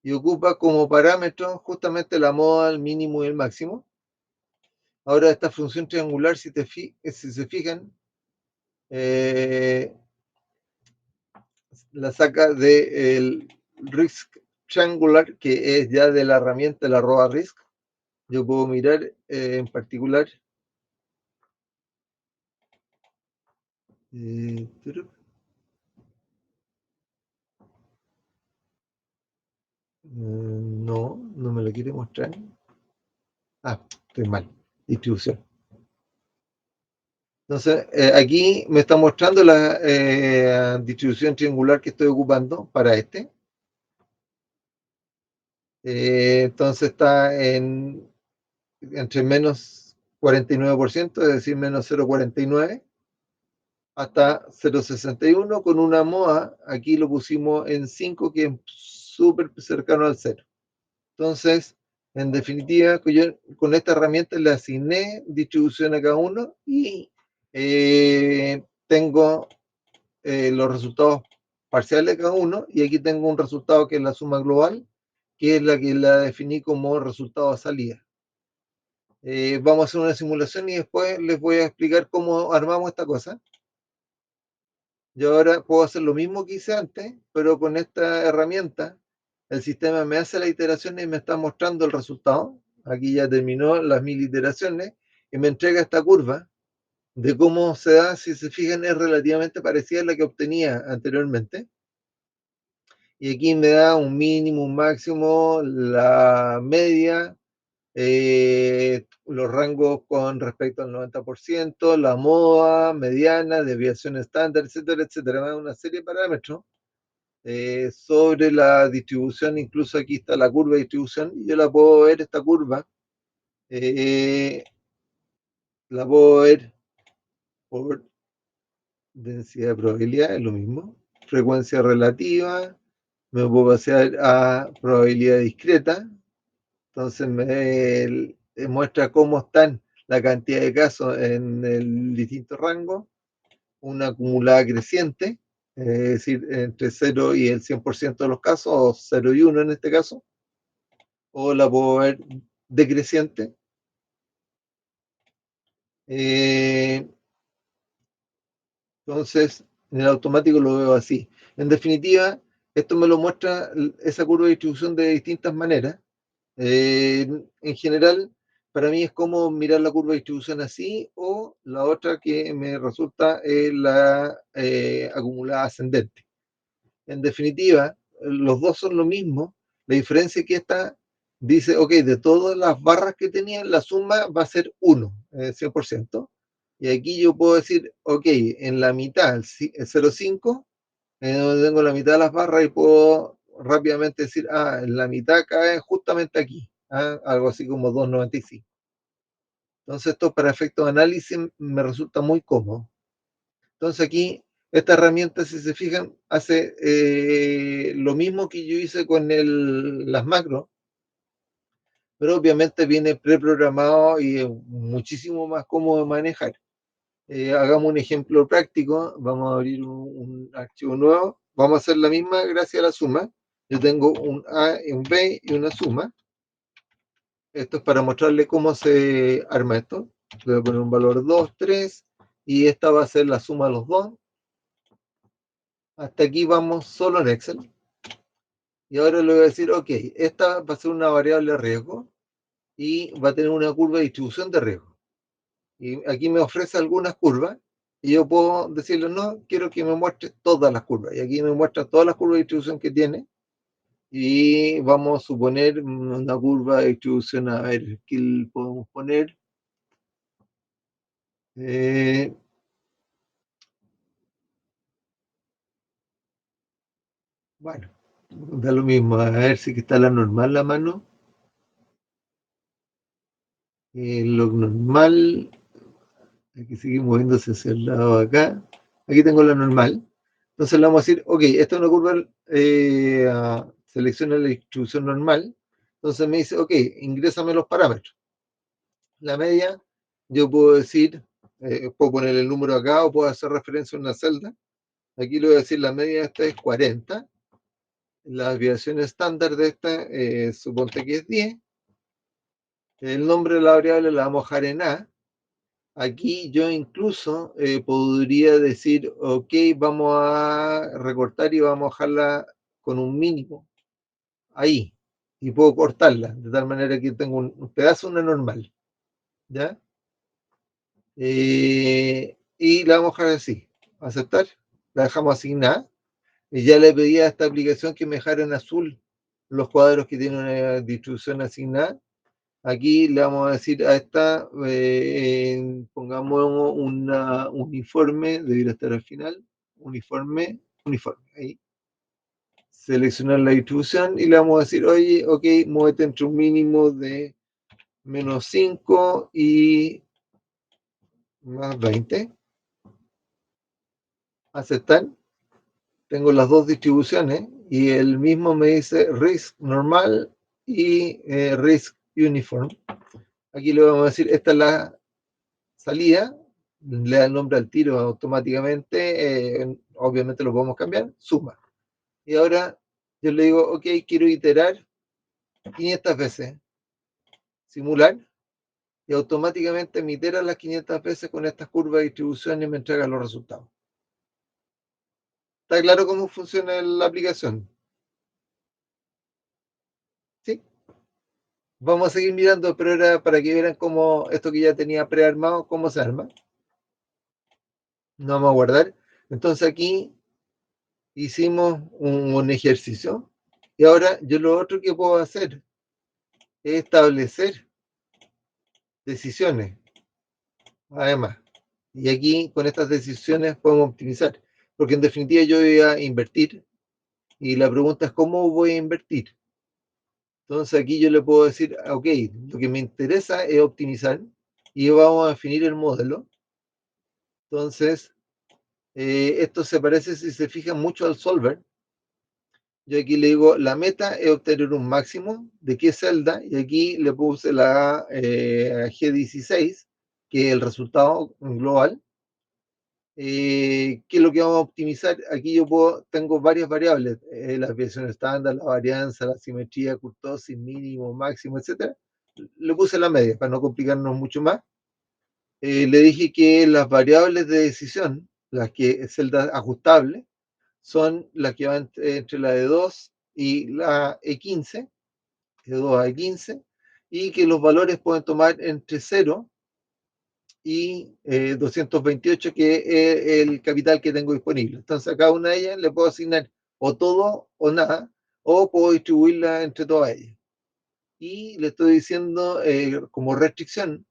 y ocupa como parámetro justamente la moda, el mínimo y el máximo. Ahora esta función triangular, si se fijan, la saca del risk triangular, que es ya de la herramienta, la @risk. Yo puedo mirar en particular. No, no me lo quiere mostrar. Ah, estoy mal. Distribución. Entonces, aquí me está mostrando la distribución triangular que estoy ocupando para este. Entonces está entre menos 49%, es decir, menos 0,49, hasta 0,61, con una moda, aquí lo pusimos en 5, que es súper cercano al 0. Entonces, en definitiva, yo con esta herramienta le asigné distribución a cada uno y tengo los resultados parciales de cada uno, y aquí tengo un resultado que es la suma global, que es la que la definí como resultado de salida. Vamos a hacer una simulación y después les voy a explicar cómo armamos esta cosa. Yo ahora puedo hacer lo mismo que hice antes, pero con esta herramienta el sistema me hace la iteración y me está mostrando el resultado. Aquí ya terminó las 1000 iteraciones y me entrega esta curva de cómo se da. Si se fijan, es relativamente parecida a la que obtenía anteriormente. Y aquí me da un mínimo, un máximo, la media, los rangos con respecto al 90%, la moda, mediana, desviación estándar, etcétera, etcétera. Me da una serie de parámetros sobre la distribución. Incluso aquí está la curva de distribución, y yo la puedo ver, esta curva, la puedo ver por densidad de probabilidad, es lo mismo, frecuencia relativa, me puedo pasar a probabilidad discreta. Entonces me muestra cómo están la cantidad de casos en el distinto rango, una acumulada creciente, es decir, entre 0 y el 100% de los casos, o 0 y 1 en este caso, o la puedo ver decreciente. Entonces, en el automático lo veo así. En definitiva, Esto me lo muestra esa curva de distribución de distintas maneras. En general, para mí es como mirar la curva de distribución así, o la otra que me resulta es la acumulada ascendente. En definitiva, los dos son lo mismo. La diferencia es que esta dice, ok, de todas las barras que tenían, la suma va a ser 1, 100%. Y aquí yo puedo decir, ok, en la mitad, el 0,5, donde tengo la mitad de las barras y puedo rápidamente decir, en la mitad cae justamente aquí, algo así como 2,95. Entonces esto para efectos de análisis me resulta muy cómodo. Entonces aquí, esta herramienta, si se fijan, hace lo mismo que yo hice con las macros, pero obviamente viene preprogramado y es muchísimo más cómodo de manejar. Hagamos un ejemplo práctico, vamos a abrir un archivo nuevo, vamos a hacer la misma gracias a la suma. Yo tengo un A, un B y una suma. Esto es para mostrarle cómo se arma esto. Le voy a poner un valor 2, 3, y esta va a ser la suma de los dos. Hasta aquí vamos solo en Excel. Y ahora le voy a decir, ok, esta va a ser una variable de riesgo y va a tener una curva de distribución de riesgo. Y aquí me ofrece algunas curvas y yo puedo decirle, no, quiero que me muestre todas las curvas. Y aquí me muestra todas las curvas de distribución que tiene. Y vamos a suponer una curva de distribución, a ver, ¿qué podemos poner? Bueno, da lo mismo, a ver si está la normal la mano. Lo normal, aquí sigue moviéndose hacia el lado de acá. Aquí tengo la normal. Entonces le vamos a decir, ok, esta es una curva, selecciona la distribución normal. Entonces me dice, ok, ingrésame los parámetros. La media, yo puedo decir, puedo poner el número acá o puedo hacer referencia a una celda. Aquí le voy a decir, la media de esta es 40. La desviación estándar de esta, suponte que es 10. El nombre de la variable la vamos a dejar en A. Aquí yo incluso podría decir, ok, vamos a recortar y vamos a dejarla con un mínimo ahí. Y puedo cortarla, de tal manera que tengo un pedazo, una normal. ¿Ya? Y la vamos a dejar así. Aceptar. La dejamos asignada. Y ya le pedí a esta aplicación que me dejara en azul los cuadros que tienen una distribución asignada. Aquí le vamos a decir a esta, pongamos una uniforme, debería estar al final, uniforme, ahí. Seleccionar la distribución y le vamos a decir, oye, ok, muévete entre un mínimo de menos 5 y más 20. Aceptar. Tengo las dos distribuciones y el mismo me dice risk normal y risk uniform. Aquí le vamos a decir, esta es la salida, le da el nombre al tiro automáticamente, obviamente lo podemos cambiar, suma. Y ahora yo le digo, ok, quiero iterar 500 veces, simular, y automáticamente me itera las 500 veces con estas curvas de distribución y me entrega los resultados. ¿Está claro cómo funciona la aplicación? ¿Sí? Vamos a seguir mirando, pero era para que vieran cómo esto que ya tenía prearmado, cómo se arma. No vamos a guardar. Entonces aquí hicimos un ejercicio y ahora yo lo otro que puedo hacer es establecer decisiones, además. Y aquí con estas decisiones podemos optimizar, porque en definitiva yo voy a invertir y la pregunta es cómo voy a invertir. Entonces aquí yo le puedo decir, ok, lo que me interesa es optimizar y vamos a definir el modelo. Entonces, esto se parece, si se fijan, mucho al solver. Yo aquí le digo, la meta es obtener un máximo de qué celda, y aquí le puse la G16, que es el resultado global. ¿Qué es lo que vamos a optimizar? Aquí yo tengo varias variables, la desviación estándar, la varianza, la simetría, kurtosis, mínimo, máximo, etc. Le puse la media para no complicarnos mucho más. Le dije que las variables de decisión, las que celdas ajustables, son las que van entre la E2 y la E15, E2 a E15, y que los valores pueden tomar entre 0 y 228, que es el capital que tengo disponible. Entonces a cada una de ellas le puedo asignar o todo o nada, o puedo distribuirla entre todas ellas. Y le estoy diciendo como restricción,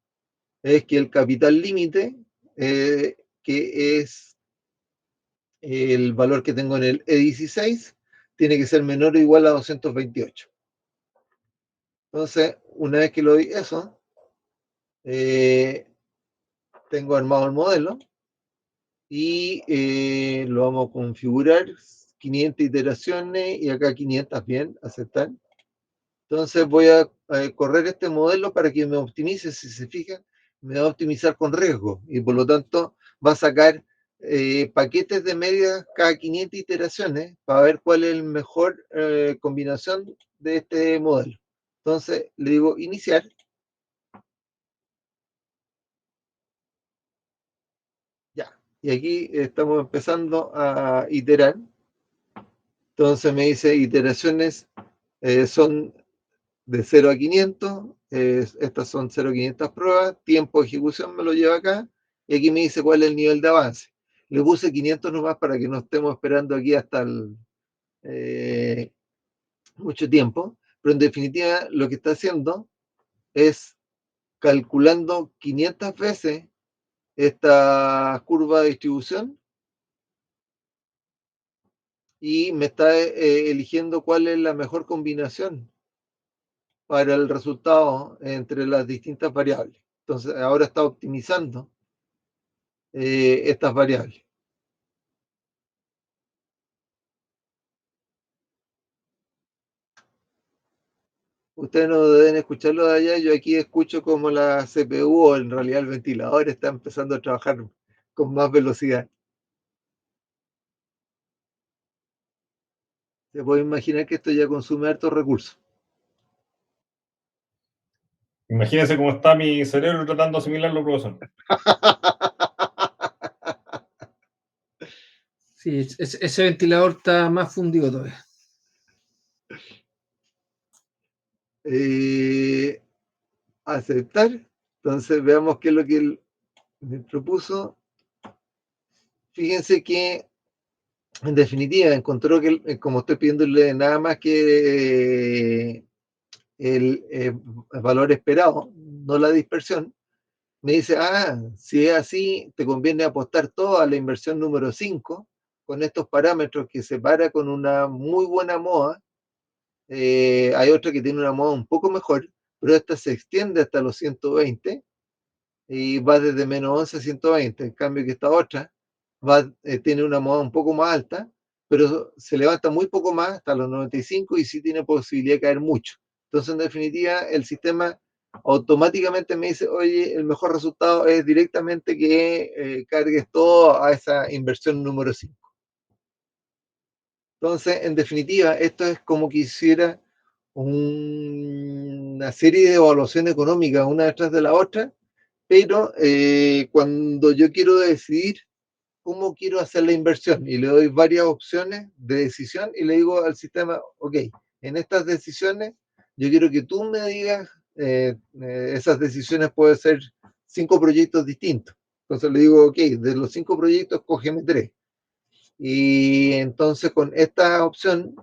es que el capital límite, que es el valor que tengo en el E16, tiene que ser menor o igual a 228. Entonces, una vez que lo doy eso, tengo armado el modelo y lo vamos a configurar, 500 iteraciones y acá 500, bien, aceptar. Entonces voy a correr este modelo para que me optimice. Si se fijan, me va a optimizar con riesgo y por lo tanto va a sacar paquetes de medias cada 500 iteraciones para ver cuál es la mejor combinación de este modelo. Entonces le digo iniciar. Ya. Y aquí estamos empezando a iterar. Entonces me dice iteraciones son de 0 a 500, estas son 0 a 500 pruebas, tiempo de ejecución me lo lleva acá, y aquí me dice cuál es el nivel de avance. Le puse 500 nomás para que no estemos esperando aquí hasta mucho tiempo, pero en definitiva lo que está haciendo es calculando 500 veces esta curva de distribución y me está eligiendo cuál es la mejor combinación para el resultado entre las distintas variables. Entonces, ahora está optimizando estas variables. Ustedes no deben escucharlo de allá, yo aquí escucho como la CPU o en realidad el ventilador está empezando a trabajar con más velocidad. Se puede imaginar que esto ya consume hartos recursos. Imagínense cómo está mi cerebro tratando de asimilarlo, profesor. Sí, ese ventilador está más fundido todavía. Aceptar. Entonces veamos qué es lo que él me propuso. Fíjense que en definitiva encontró que, como estoy pidiéndole nada más que el valor esperado, no la dispersión, me dice, si es así, te conviene apostar todo a la inversión número 5 con estos parámetros que se para con una muy buena moda. Hay otra que tiene una moda un poco mejor, pero esta se extiende hasta los 120 y va desde menos 11 a 120. En cambio que esta otra tiene una moda un poco más alta, pero se levanta muy poco más hasta los 95 y sí tiene posibilidad de caer mucho. Entonces, en definitiva, el sistema automáticamente me dice, oye, el mejor resultado es directamente que cargues todo a esa inversión número 5. Entonces, en definitiva, esto es como que hiciera una serie de evaluaciones económicas una detrás de la otra, pero cuando yo quiero decidir cómo quiero hacer la inversión y le doy varias opciones de decisión y le digo al sistema, ok, en estas decisiones yo quiero que tú me digas, esas decisiones pueden ser 5 proyectos distintos. Entonces le digo, ok, de los 5 proyectos, cógeme 3. Y entonces con esta opción,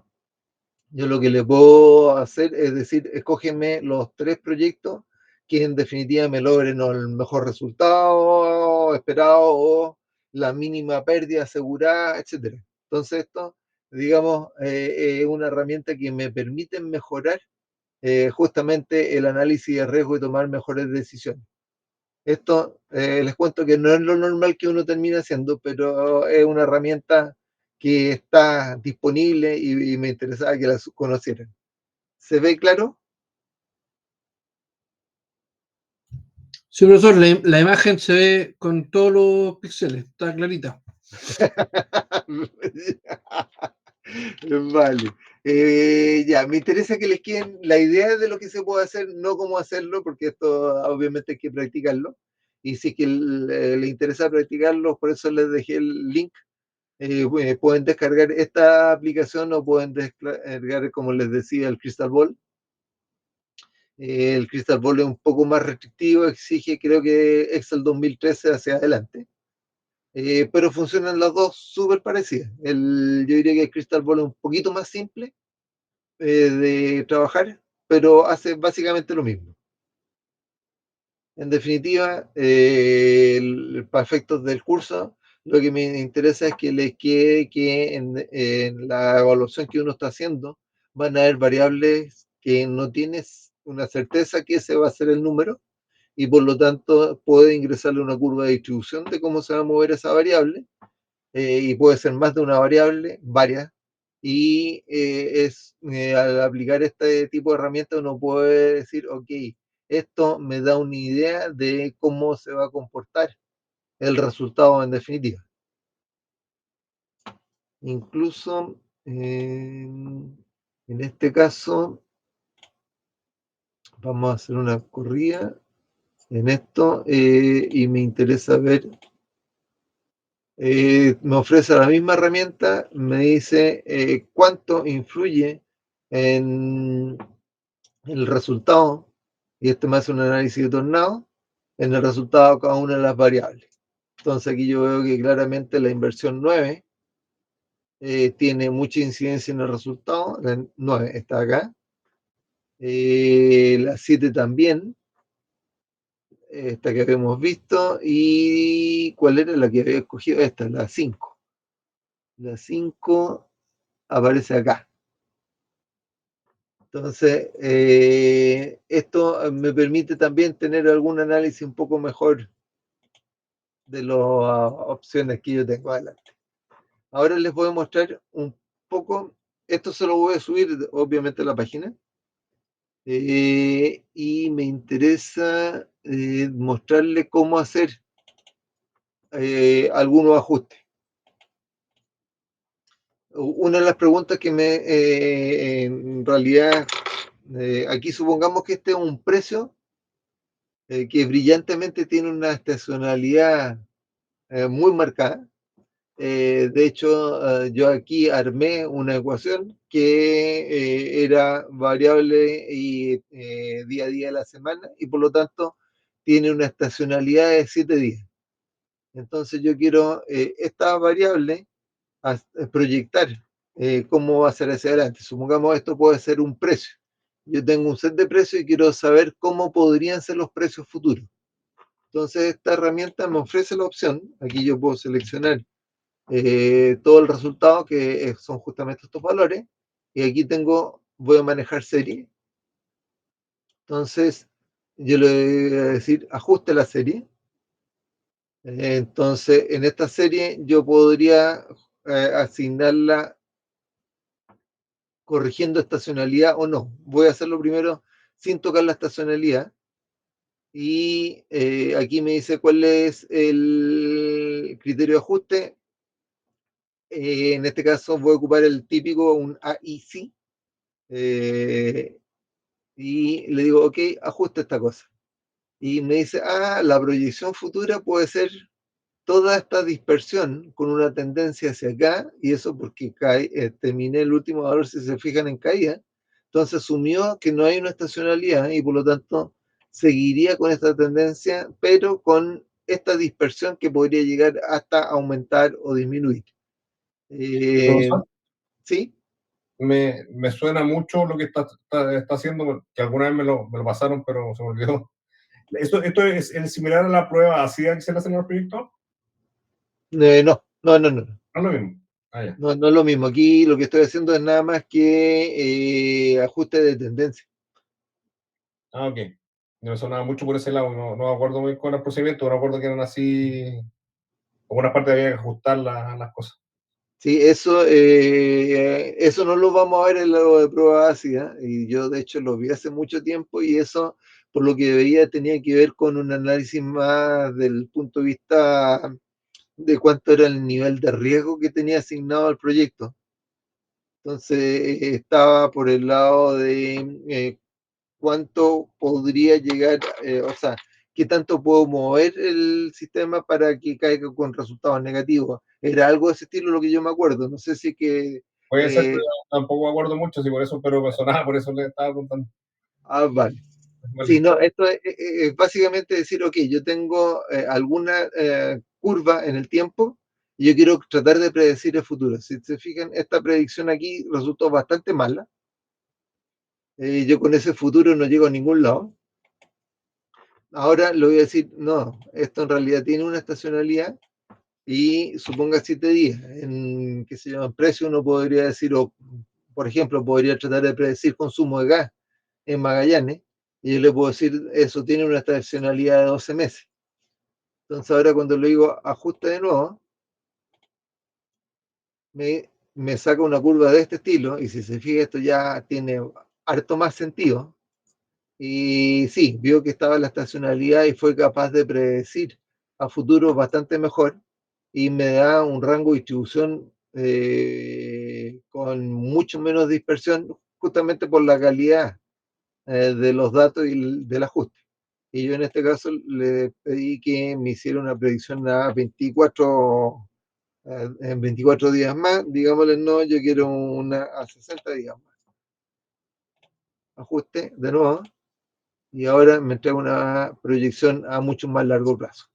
yo lo que le puedo hacer es decir, escógeme los 3 proyectos que en definitiva me logren el mejor resultado esperado o la mínima pérdida asegurada, etcétera. Entonces esto, digamos, es una herramienta que me permite mejorar justamente el análisis de riesgo y tomar mejores decisiones. Esto les cuento que no es lo normal que uno termina haciendo, pero es una herramienta que está disponible y me interesaba que la conocieran. ¿Se ve claro? Sí, profesor, la imagen se ve con todos los píxeles, está clarita. Vale. Ya, me interesa que les queden la idea de lo que se puede hacer, no cómo hacerlo, porque esto obviamente hay que practicarlo. Y si es que le interesa practicarlo, por eso les dejé el link pueden descargar esta aplicación o pueden descargar, como les decía, el Crystal Ball. El Crystal Ball es un poco más restrictivo, exige creo que Excel 2013 hacia adelante. Pero funcionan las dos súper parecidas. Yo diría que el Crystal Ball es un poquito más simple de trabajar, pero hace básicamente lo mismo. En definitiva, para efectos del curso, lo que me interesa es que les quede que en la evaluación que uno está haciendo van a haber variables que no tienes una certeza que ese va a ser el número y por lo tanto puede ingresarle una curva de distribución de cómo se va a mover esa variable y puede ser más de una variable, varias, y al aplicar este tipo de herramientas uno puede decir, ok, esto me da una idea de cómo se va a comportar el resultado en definitiva. Incluso en este caso vamos a hacer una corrida en esto y me interesa ver, me ofrece la misma herramienta, me dice cuánto influye en el resultado, y este me hace un análisis de tornado, en el resultado de cada una de las variables. Entonces aquí yo veo que claramente la inversión 9 tiene mucha incidencia en el resultado, la 9 está acá, la 7 también, esta que habíamos visto, y ¿cuál era la que había escogido? Esta, la 5. La 5 aparece acá. Entonces, esto me permite también tener algún análisis un poco mejor de las opciones que yo tengo adelante. Ahora les voy a mostrar un poco, esto se lo voy a subir obviamente a la página, y me interesa mostrarles cómo hacer algunos ajustes. Una de las preguntas que en realidad, aquí supongamos que este es un precio que brillantemente tiene una estacionalidad muy marcada. De hecho, yo aquí armé una ecuación que era variable y día a día de la semana y por lo tanto tiene una estacionalidad de 7 días. Entonces yo quiero esta variable proyectar cómo va a ser hacia adelante. Supongamos esto puede ser un precio. Yo tengo un set de precios y quiero saber cómo podrían ser los precios futuros. Entonces esta herramienta me ofrece la opción, aquí yo puedo seleccionar todo el resultado que son justamente estos valores y aquí voy a manejar serie. Entonces yo le voy a decir ajuste la serie. Entonces en esta serie yo podría asignarla corrigiendo estacionalidad o no. Voy a hacerlo primero sin tocar la estacionalidad. Y aquí me dice cuál es el criterio de ajuste. En este caso voy a ocupar el típico, un AIC. Y le digo, ok, ajusta esta cosa. Y me dice, la proyección futura puede ser toda esta dispersión con una tendencia hacia acá, y eso porque terminé el último valor, si se fijan, en caída. Entonces asumió que no hay una estacionalidad y por lo tanto seguiría con esta tendencia, pero con esta dispersión que podría llegar hasta aumentar o disminuir. ¿Sí? Me suena mucho lo que está haciendo, que alguna vez me lo pasaron, pero se me olvidó. ¿Esto es similar a la prueba ácida que se le hace en los proyectos? No. No es lo mismo. Ya. No es lo mismo. Aquí lo que estoy haciendo es nada más que ajuste de tendencia. Ok. No me sonaba mucho por ese lado, no me acuerdo muy bien con el procedimiento, no me acuerdo que eran así, algunas partes había que ajustar las cosas. Sí, eso no lo vamos a ver en lo de prueba ácida, y yo de hecho lo vi hace mucho tiempo y eso, por lo que veía, tenía que ver con un análisis más del punto de vista de cuánto era el nivel de riesgo que tenía asignado al proyecto. Entonces estaba por el lado de cuánto podría llegar, o sea, qué tanto puedo mover el sistema para que caiga con resultados negativos. Era algo de ese estilo lo que yo me acuerdo. No sé si que... Puede ser, pero tampoco me acuerdo mucho, sí, por eso, pero me sonaba, por eso le estaba preguntando. Vale. Vale. Sí, no, esto es básicamente decir, ok, yo tengo alguna curva en el tiempo y yo quiero tratar de predecir el futuro. Si se fijan, esta predicción aquí resultó bastante mala. Yo con ese futuro no llego a ningún lado. Ahora le voy a decir, no, esto en realidad tiene una estacionalidad y suponga 7 días. En, qué se llama, precio uno podría decir, o por ejemplo, podría tratar de predecir consumo de gas en Magallanes, y yo le puedo decir, eso tiene una estacionalidad de 12 meses. Entonces ahora cuando le digo ajuste de nuevo, me saca una curva de este estilo, y si se fija esto ya tiene harto más sentido. Y sí, vio que estaba la estacionalidad y fue capaz de predecir a futuro bastante mejor, y me da un rango de distribución con mucho menos dispersión, justamente por la calidad de los datos y del ajuste. Y yo en este caso le pedí que me hiciera una predicción a 24, en 24 días más, digámosle no, yo quiero una a 60 días más. Ajuste de nuevo, y ahora me entrega una proyección a mucho más largo plazo.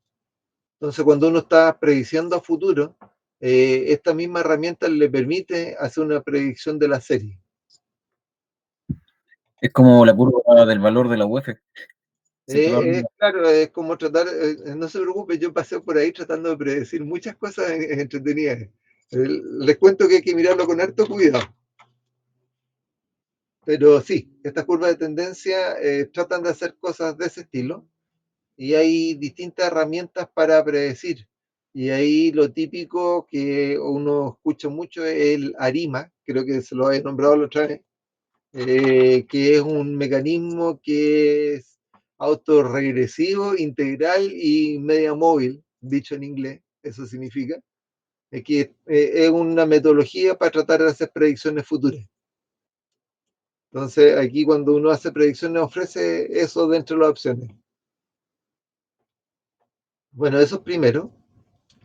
Entonces, cuando uno está prediciendo a futuro, esta misma herramienta le permite hacer una predicción de la serie. Es como la curva del valor de la UEF. Claro, es como tratar, no se preocupe, yo pasé por ahí tratando de predecir muchas cosas entretenidas. Les cuento que hay que mirarlo con harto cuidado. Pero sí, estas curvas de tendencia tratan de hacer cosas de ese estilo, y hay distintas herramientas para predecir. Y ahí lo típico que uno escucha mucho es el ARIMA, creo que se lo había nombrado la otra vez, que es un mecanismo que es autorregresivo, integral y media móvil, dicho en inglés, eso significa, que es una metodología para tratar de hacer predicciones futuras. Entonces, aquí cuando uno hace predicciones ofrece eso dentro de las opciones. Bueno, eso es primero.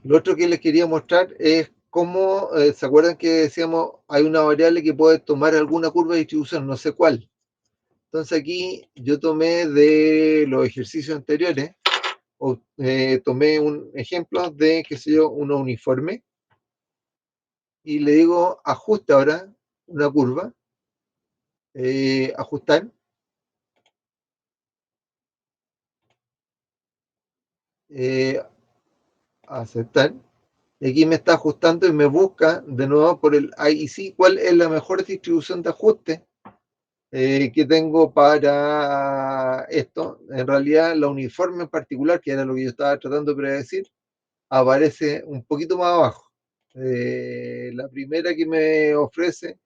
Lo otro que les quería mostrar es cómo, ¿se acuerdan que decíamos hay una variable que puede tomar alguna curva de distribución? No sé cuál. Entonces aquí yo tomé de los ejercicios anteriores, tomé un ejemplo de, qué sé yo, una uniforme, y le digo ajuste ahora una curva, ajustar, eh, aceptar, y aquí me está ajustando y me busca de nuevo por el IEC cuál es la mejor distribución de ajuste que tengo para esto. En realidad, la uniforme en particular, que era lo que yo estaba tratando de predecir, aparece un poquito más abajo. La primera que me ofrece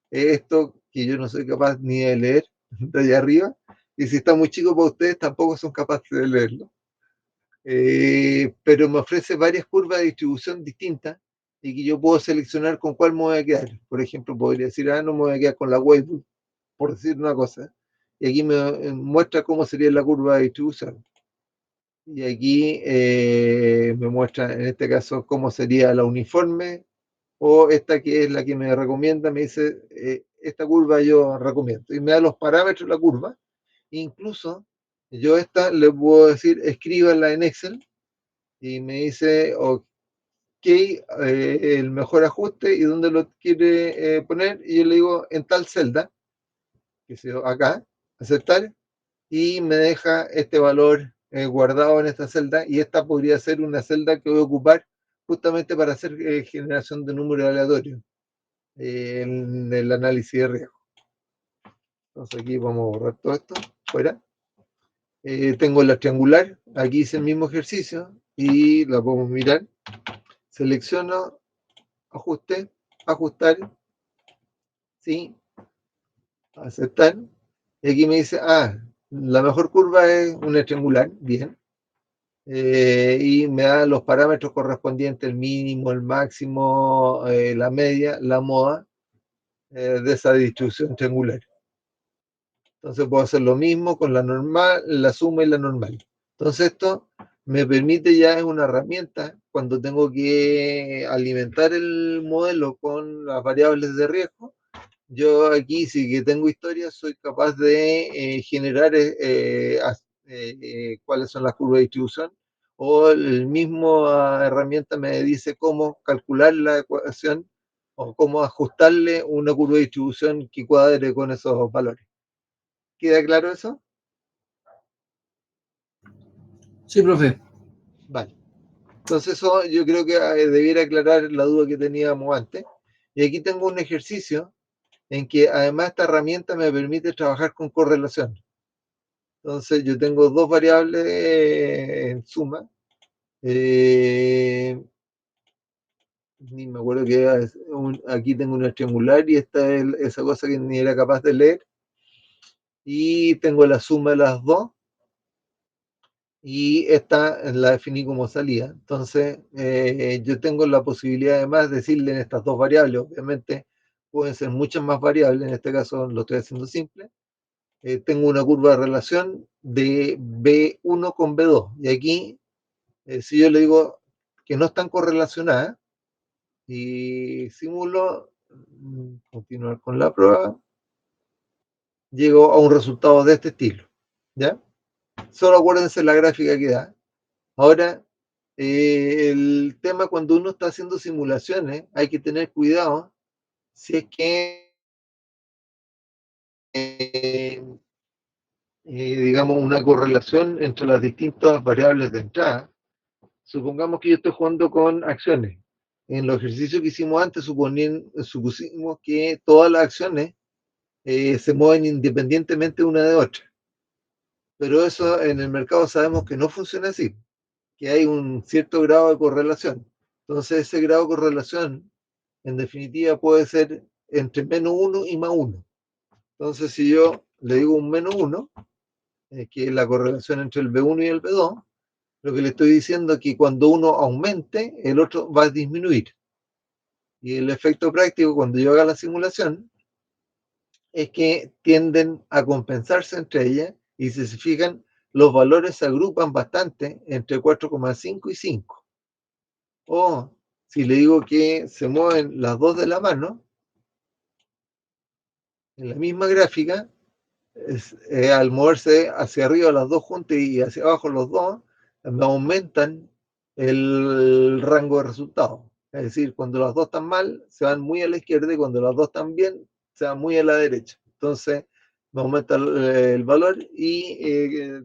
es esto que yo no soy capaz ni de leer de allá arriba, y si está muy chico para ustedes, tampoco son capaces de leerlo. Pero me ofrece varias curvas de distribución distintas y que yo puedo seleccionar con cuál me voy a quedar. Por ejemplo, podría decir, no me voy a quedar con la wave, por decir una cosa, y aquí me muestra cómo sería la curva de distribución. Y aquí me muestra, en este caso, cómo sería la uniforme, o esta que es la que me recomienda, me dice, esta curva yo recomiendo. Y me da los parámetros de la curva. Incluso yo esta le puedo decir, escríbanla en Excel, y me dice, ok, el mejor ajuste y dónde lo quiere poner, y yo le digo, en tal celda, que sea acá, aceptar, y me deja este valor guardado en esta celda, y esta podría ser una celda que voy a ocupar justamente para hacer generación de números aleatorios en el análisis de riesgo. Entonces aquí vamos a borrar todo esto, fuera. Tengo la triangular, aquí hice el mismo ejercicio y la podemos mirar. Selecciono, ajuste, ajustar, sí, aceptar. Y aquí me dice, la mejor curva es una triangular, bien. Y me da los parámetros correspondientes, el mínimo, el máximo, la media, la moda de esa distribución triangular. Entonces puedo hacer lo mismo con la normal, la suma y la normal. Entonces esto me permite ya, es una herramienta, cuando tengo que alimentar el modelo con las variables de riesgo, yo aquí sí que tengo historia, soy capaz de generar cuáles son las curvas de distribución, o el mismo herramienta me dice cómo calcular la ecuación o cómo ajustarle una curva de distribución que cuadre con esos valores. ¿Queda claro eso? Sí, profe. Vale. Entonces eso yo creo que debiera aclarar la duda que teníamos antes. Y aquí tengo un ejercicio en que además esta herramienta me permite trabajar con correlación. Entonces yo tengo dos variables en suma. Ni me acuerdo que era, aquí tengo una triangular y esta es esa cosa que ni era capaz de leer. Y tengo la suma de las dos. Y esta la definí como salida. Entonces, yo tengo la posibilidad además de decirle en estas dos variables, obviamente pueden ser muchas más variables, en este caso lo estoy haciendo simple. Tengo una curva de relación de B1 con B2. Y aquí, si yo le digo que no están correlacionadas, y simulo, continuar con la prueba, llego a un resultado de este estilo. ¿Ya? Solo acuérdense la gráfica que da. Ahora, el tema cuando uno está haciendo simulaciones, hay que tener cuidado si es que, digamos, una correlación entre las distintas variables de entrada. Supongamos que yo estoy jugando con acciones. En los ejercicios que hicimos antes supusimos que todas las acciones se mueven independientemente una de otra. Pero eso en el mercado sabemos que no funciona así, que hay un cierto grado de correlación. Entonces ese grado de correlación en definitiva puede ser entre -1 y +1. Entonces, si yo le digo un -1, que es la correlación entre el B1 y el B2, lo que le estoy diciendo es que cuando uno aumente, el otro va a disminuir. Y el efecto práctico, cuando yo haga la simulación, es que tienden a compensarse entre ellas, y si se fijan, los valores se agrupan bastante entre 4,5 y 5. O si le digo que se mueven las dos de la mano, en la misma gráfica, al moverse hacia arriba las dos juntas y hacia abajo los dos, me aumentan el rango de resultados. Es decir, cuando las dos están mal, se van muy a la izquierda, y cuando las dos están bien, se van muy a la derecha. Entonces, me aumenta el valor, y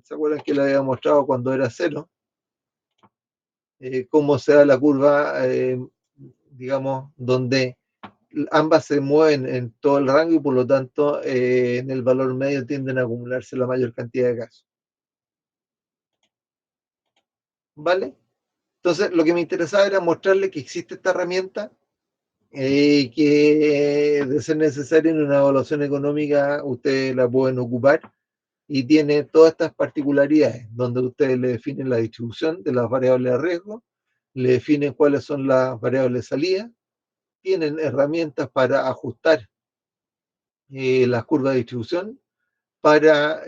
¿se acuerdan que le había mostrado cuando era cero? Cómo se da la curva, digamos, donde ambas se mueven en todo el rango y por lo tanto en el valor medio tienden a acumularse la mayor cantidad de casos. ¿Vale? Entonces, lo que me interesaba era mostrarle que existe esta herramienta, que de ser necesaria en una evaluación económica ustedes la pueden ocupar, y tiene todas estas particularidades, donde ustedes le definen la distribución de las variables de riesgo, le definen cuáles son las variables de salida, tienen herramientas para ajustar las curvas de distribución, para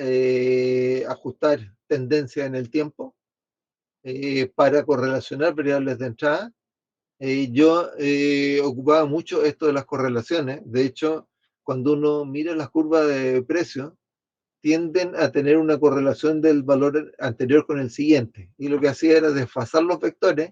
ajustar tendencia en el tiempo, para correlacionar variables de entrada. Yo ocupaba mucho esto de las correlaciones. De hecho, cuando uno mira las curvas de precio, tienden a tener una correlación del valor anterior con el siguiente. Y lo que hacía era desfasar los vectores,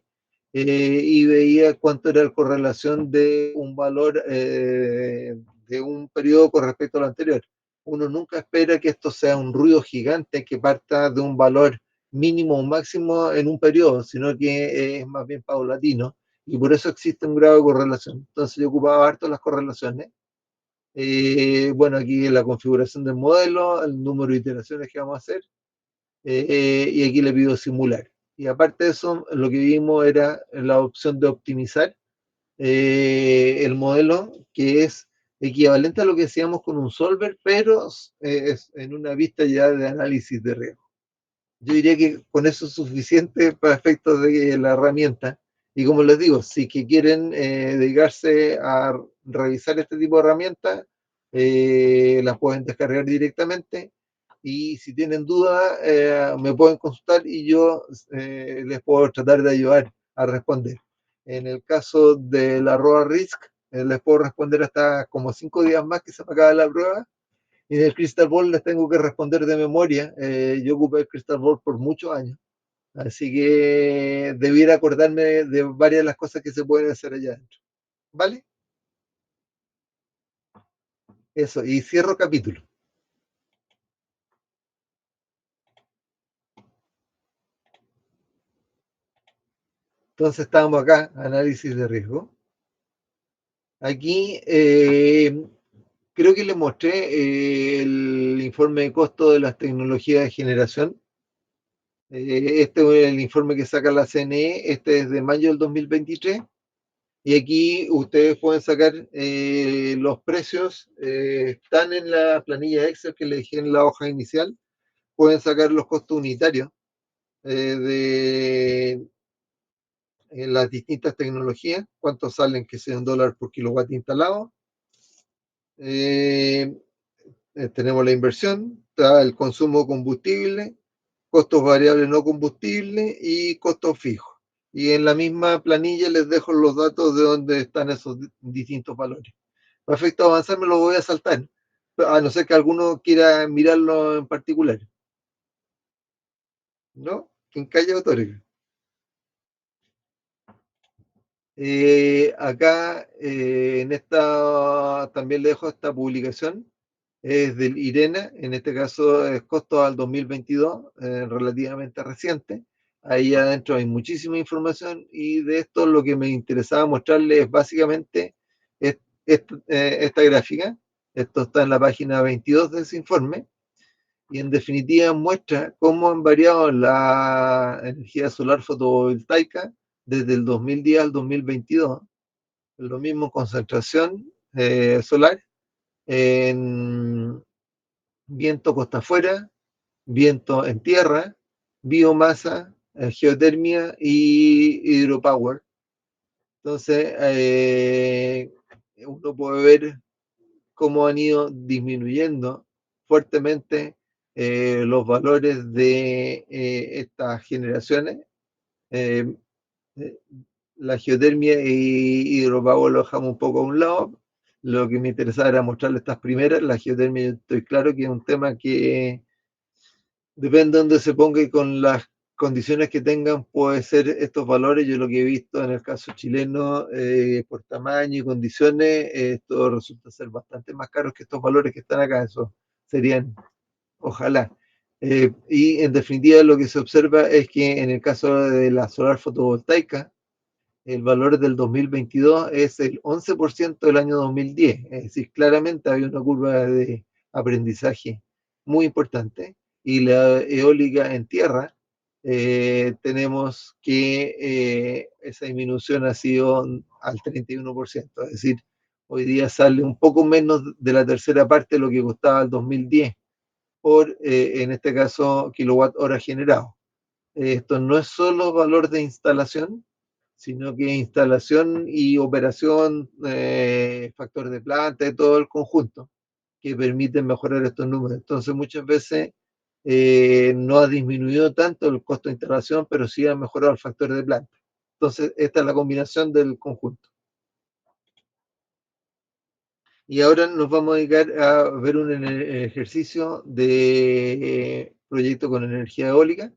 y veía cuánto era la correlación de un valor de un periodo con respecto al anterior. Uno nunca espera que esto sea un ruido gigante que parta de un valor mínimo o máximo en un periodo, sino que es más bien paulatino, y por eso existe un grado de correlación. Entonces yo ocupaba harto las correlaciones. Bueno, aquí la configuración del modelo, el número de iteraciones que vamos a hacer, y aquí le pido simular. Y aparte de eso, lo que vimos era la opción de optimizar el modelo, que es equivalente a lo que hacíamos con un solver, pero es en una vista ya de análisis de riesgo. Yo diría que con eso es suficiente para efectos de la herramienta. Y como les digo, si que quieren dedicarse a revisar este tipo de herramientas, las pueden descargar directamente. y si tienen dudas me pueden consultar y yo les puedo tratar de ayudar a responder. En el caso de la Roa Risk, les puedo responder hasta como 5 días más que se me acaba la prueba. Y del Crystal Ball les tengo que responder de memoria. Yo ocupé el Crystal Ball por muchos años. Así que debiera acordarme de varias de las cosas que se pueden hacer allá adentro. ¿Vale? Eso, y cierro capítulo. Entonces estábamos acá, análisis de riesgo. Aquí creo que les mostré el informe de costo de las tecnologías de generación. Este es el informe que saca la CNE, este es de mayo del 2023. Y aquí ustedes pueden sacar los precios, están en la planilla Excel que les dejé en la hoja inicial. Pueden sacar los costos unitarios de las distintas tecnologías, cuánto salen, que sea $1 por kilowatt instalado. Tenemos la inversión, está el consumo de combustible, costos variables no combustibles y costos fijos. Y en la misma planilla les dejo los datos de dónde están esos distintos valores. Para efecto avanzar me lo voy a saltar, a no ser que alguno quiera mirarlo en particular. ¿No? Quien calla otorga. Acá en esta también le dejo esta publicación, es del IRENA, en este caso es costo al 2022, relativamente reciente. Ahí adentro hay muchísima información y de esto lo que me interesaba mostrarles es básicamente esta gráfica. Esto está en la página 22 de ese informe y en definitiva muestra cómo han variado la energía solar fotovoltaica desde el 2010 al 2022. Lo mismo concentración solar en viento costa afuera, viento en tierra, biomasa, geotermia y hidropower. Entonces, uno puede ver cómo han ido disminuyendo fuertemente los valores de estas generaciones. Eh, la geotermia y hidropower lo dejamos un poco a un lado. Lo que me interesaba era mostrarle estas primeras. La geotermia, estoy claro que es un tema que depende de donde se ponga y con las condiciones que tengan, puede ser estos valores. Yo lo que he visto en el caso chileno, por tamaño y condiciones, esto resulta ser bastante más caro que estos valores que están acá. Eso serían, ojalá. Y en definitiva lo que se observa es que en el caso de la solar fotovoltaica, el valor del 2022 es el 11% del año 2010. Es decir, claramente hay una curva de aprendizaje muy importante. Y la eólica en tierra, tenemos que esa disminución ha sido al 31%. Es decir, hoy día sale un poco menos de la tercera parte de lo que costaba el 2010 por, en este caso, kilowatt hora generado. Esto no es solo valor de instalación, sino que instalación y operación, factor de planta, de todo el conjunto, que permiten mejorar estos números. Entonces, muchas veces no ha disminuido tanto el costo de instalación, pero sí ha mejorado el factor de planta. Entonces, esta es la combinación del conjunto. Y ahora nos vamos a dedicar a ver un ejercicio de proyecto con energía eólica.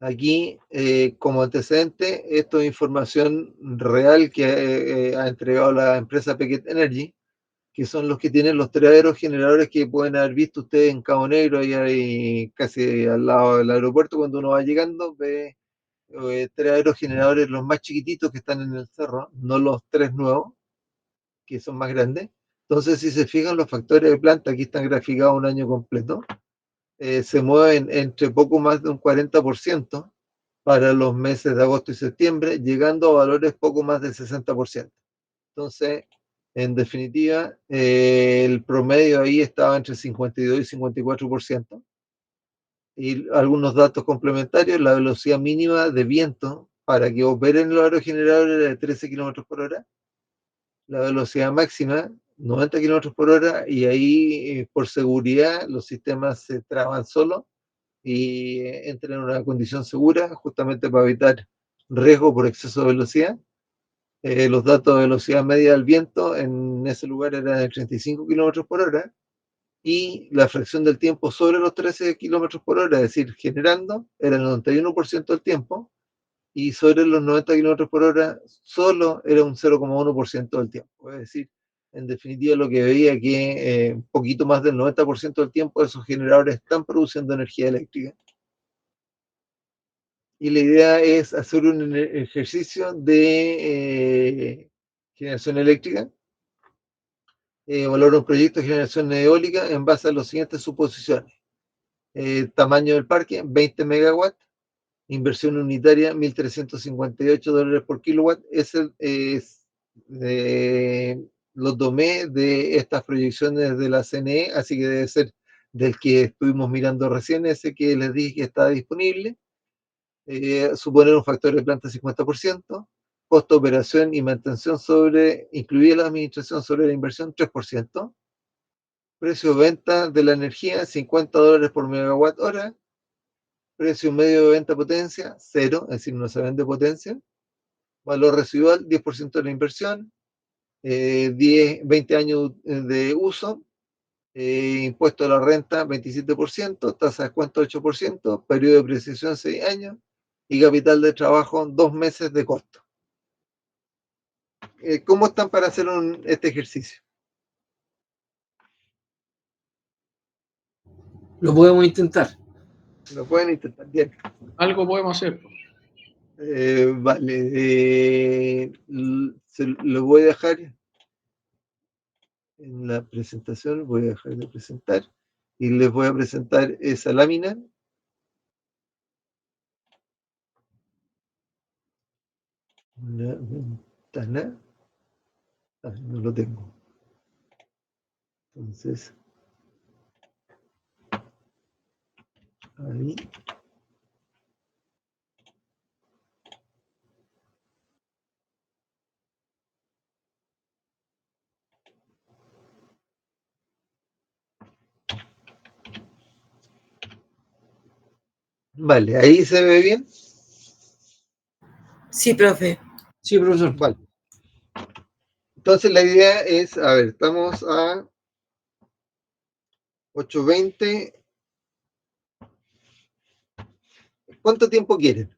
Aquí, como antecedente, esto es información real que ha entregado la empresa Pequet Energy, que son los que tienen los 3 aerogeneradores que pueden haber visto ustedes en Cabo Negro, ahí casi al lado del aeropuerto. Cuando uno va llegando, ve 3 aerogeneradores, los más chiquititos que están en el cerro, no los 3 nuevos, que son más grandes. Entonces, si se fijan, los factores de planta, aquí están graficados un año completo, se mueven entre poco más de un 40% para los meses de agosto y septiembre, llegando a valores poco más del 60%. Entonces, en definitiva, el promedio ahí estaba entre 52 y 54%. Y algunos datos complementarios: la velocidad mínima de viento para que operen los aerogeneradores era de 13 km/h. La velocidad máxima 90 kilómetros por hora, y ahí por seguridad los sistemas se traban solos y entran en una condición segura, justamente para evitar riesgo por exceso de velocidad. Los datos de velocidad media del viento en ese lugar eran de 35 kilómetros por hora, y la fracción del tiempo sobre los 13 kilómetros por hora, es decir, generando, era el 91% del tiempo, y sobre los 90 kilómetros por hora solo era un 0,1% del tiempo. Es decir, en definitiva lo que veía que un poquito más del 90% del tiempo esos generadores están produciendo energía eléctrica. Y la idea es hacer un ejercicio de generación eléctrica, evaluar un proyecto de generación eólica en base a las siguientes suposiciones. Tamaño del parque, 20 megawatts, inversión unitaria, $1.358 por kilowatt. Lo tomé de estas proyecciones de la CNE, así que debe ser del que estuvimos mirando recién, ese que les dije que está disponible. Suponer un factor de planta 50%, costo de operación y mantención incluida la administración sobre la inversión 3%, precio de venta de la energía $50 por megawatt hora, precio medio de venta potencia 0, es decir, no se vende potencia, valor residual 10% de la inversión, 20 años de uso, impuesto a la renta 27%, tasa de descuento 8%, periodo de depreciación 6 años, y capital de trabajo 2 meses de costo. ¿Cómo están para hacer este ejercicio? Lo podemos intentar. Lo pueden intentar. Bien. Algo podemos hacer. Vale. Lo voy a dejar en la presentación. Voy a dejar de presentar y les voy a presentar esa lámina. Una ventana. No lo tengo. Entonces, ahí. Vale, ahí se ve bien. Sí, profe. Sí, profesor. Vale. Entonces la idea es, a ver, estamos a 8:20. ¿Cuánto tiempo quieren?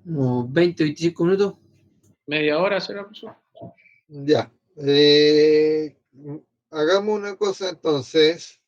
Como 20, 25 minutos. ¿Media hora será, profesor? Ya. Hagamos una cosa entonces.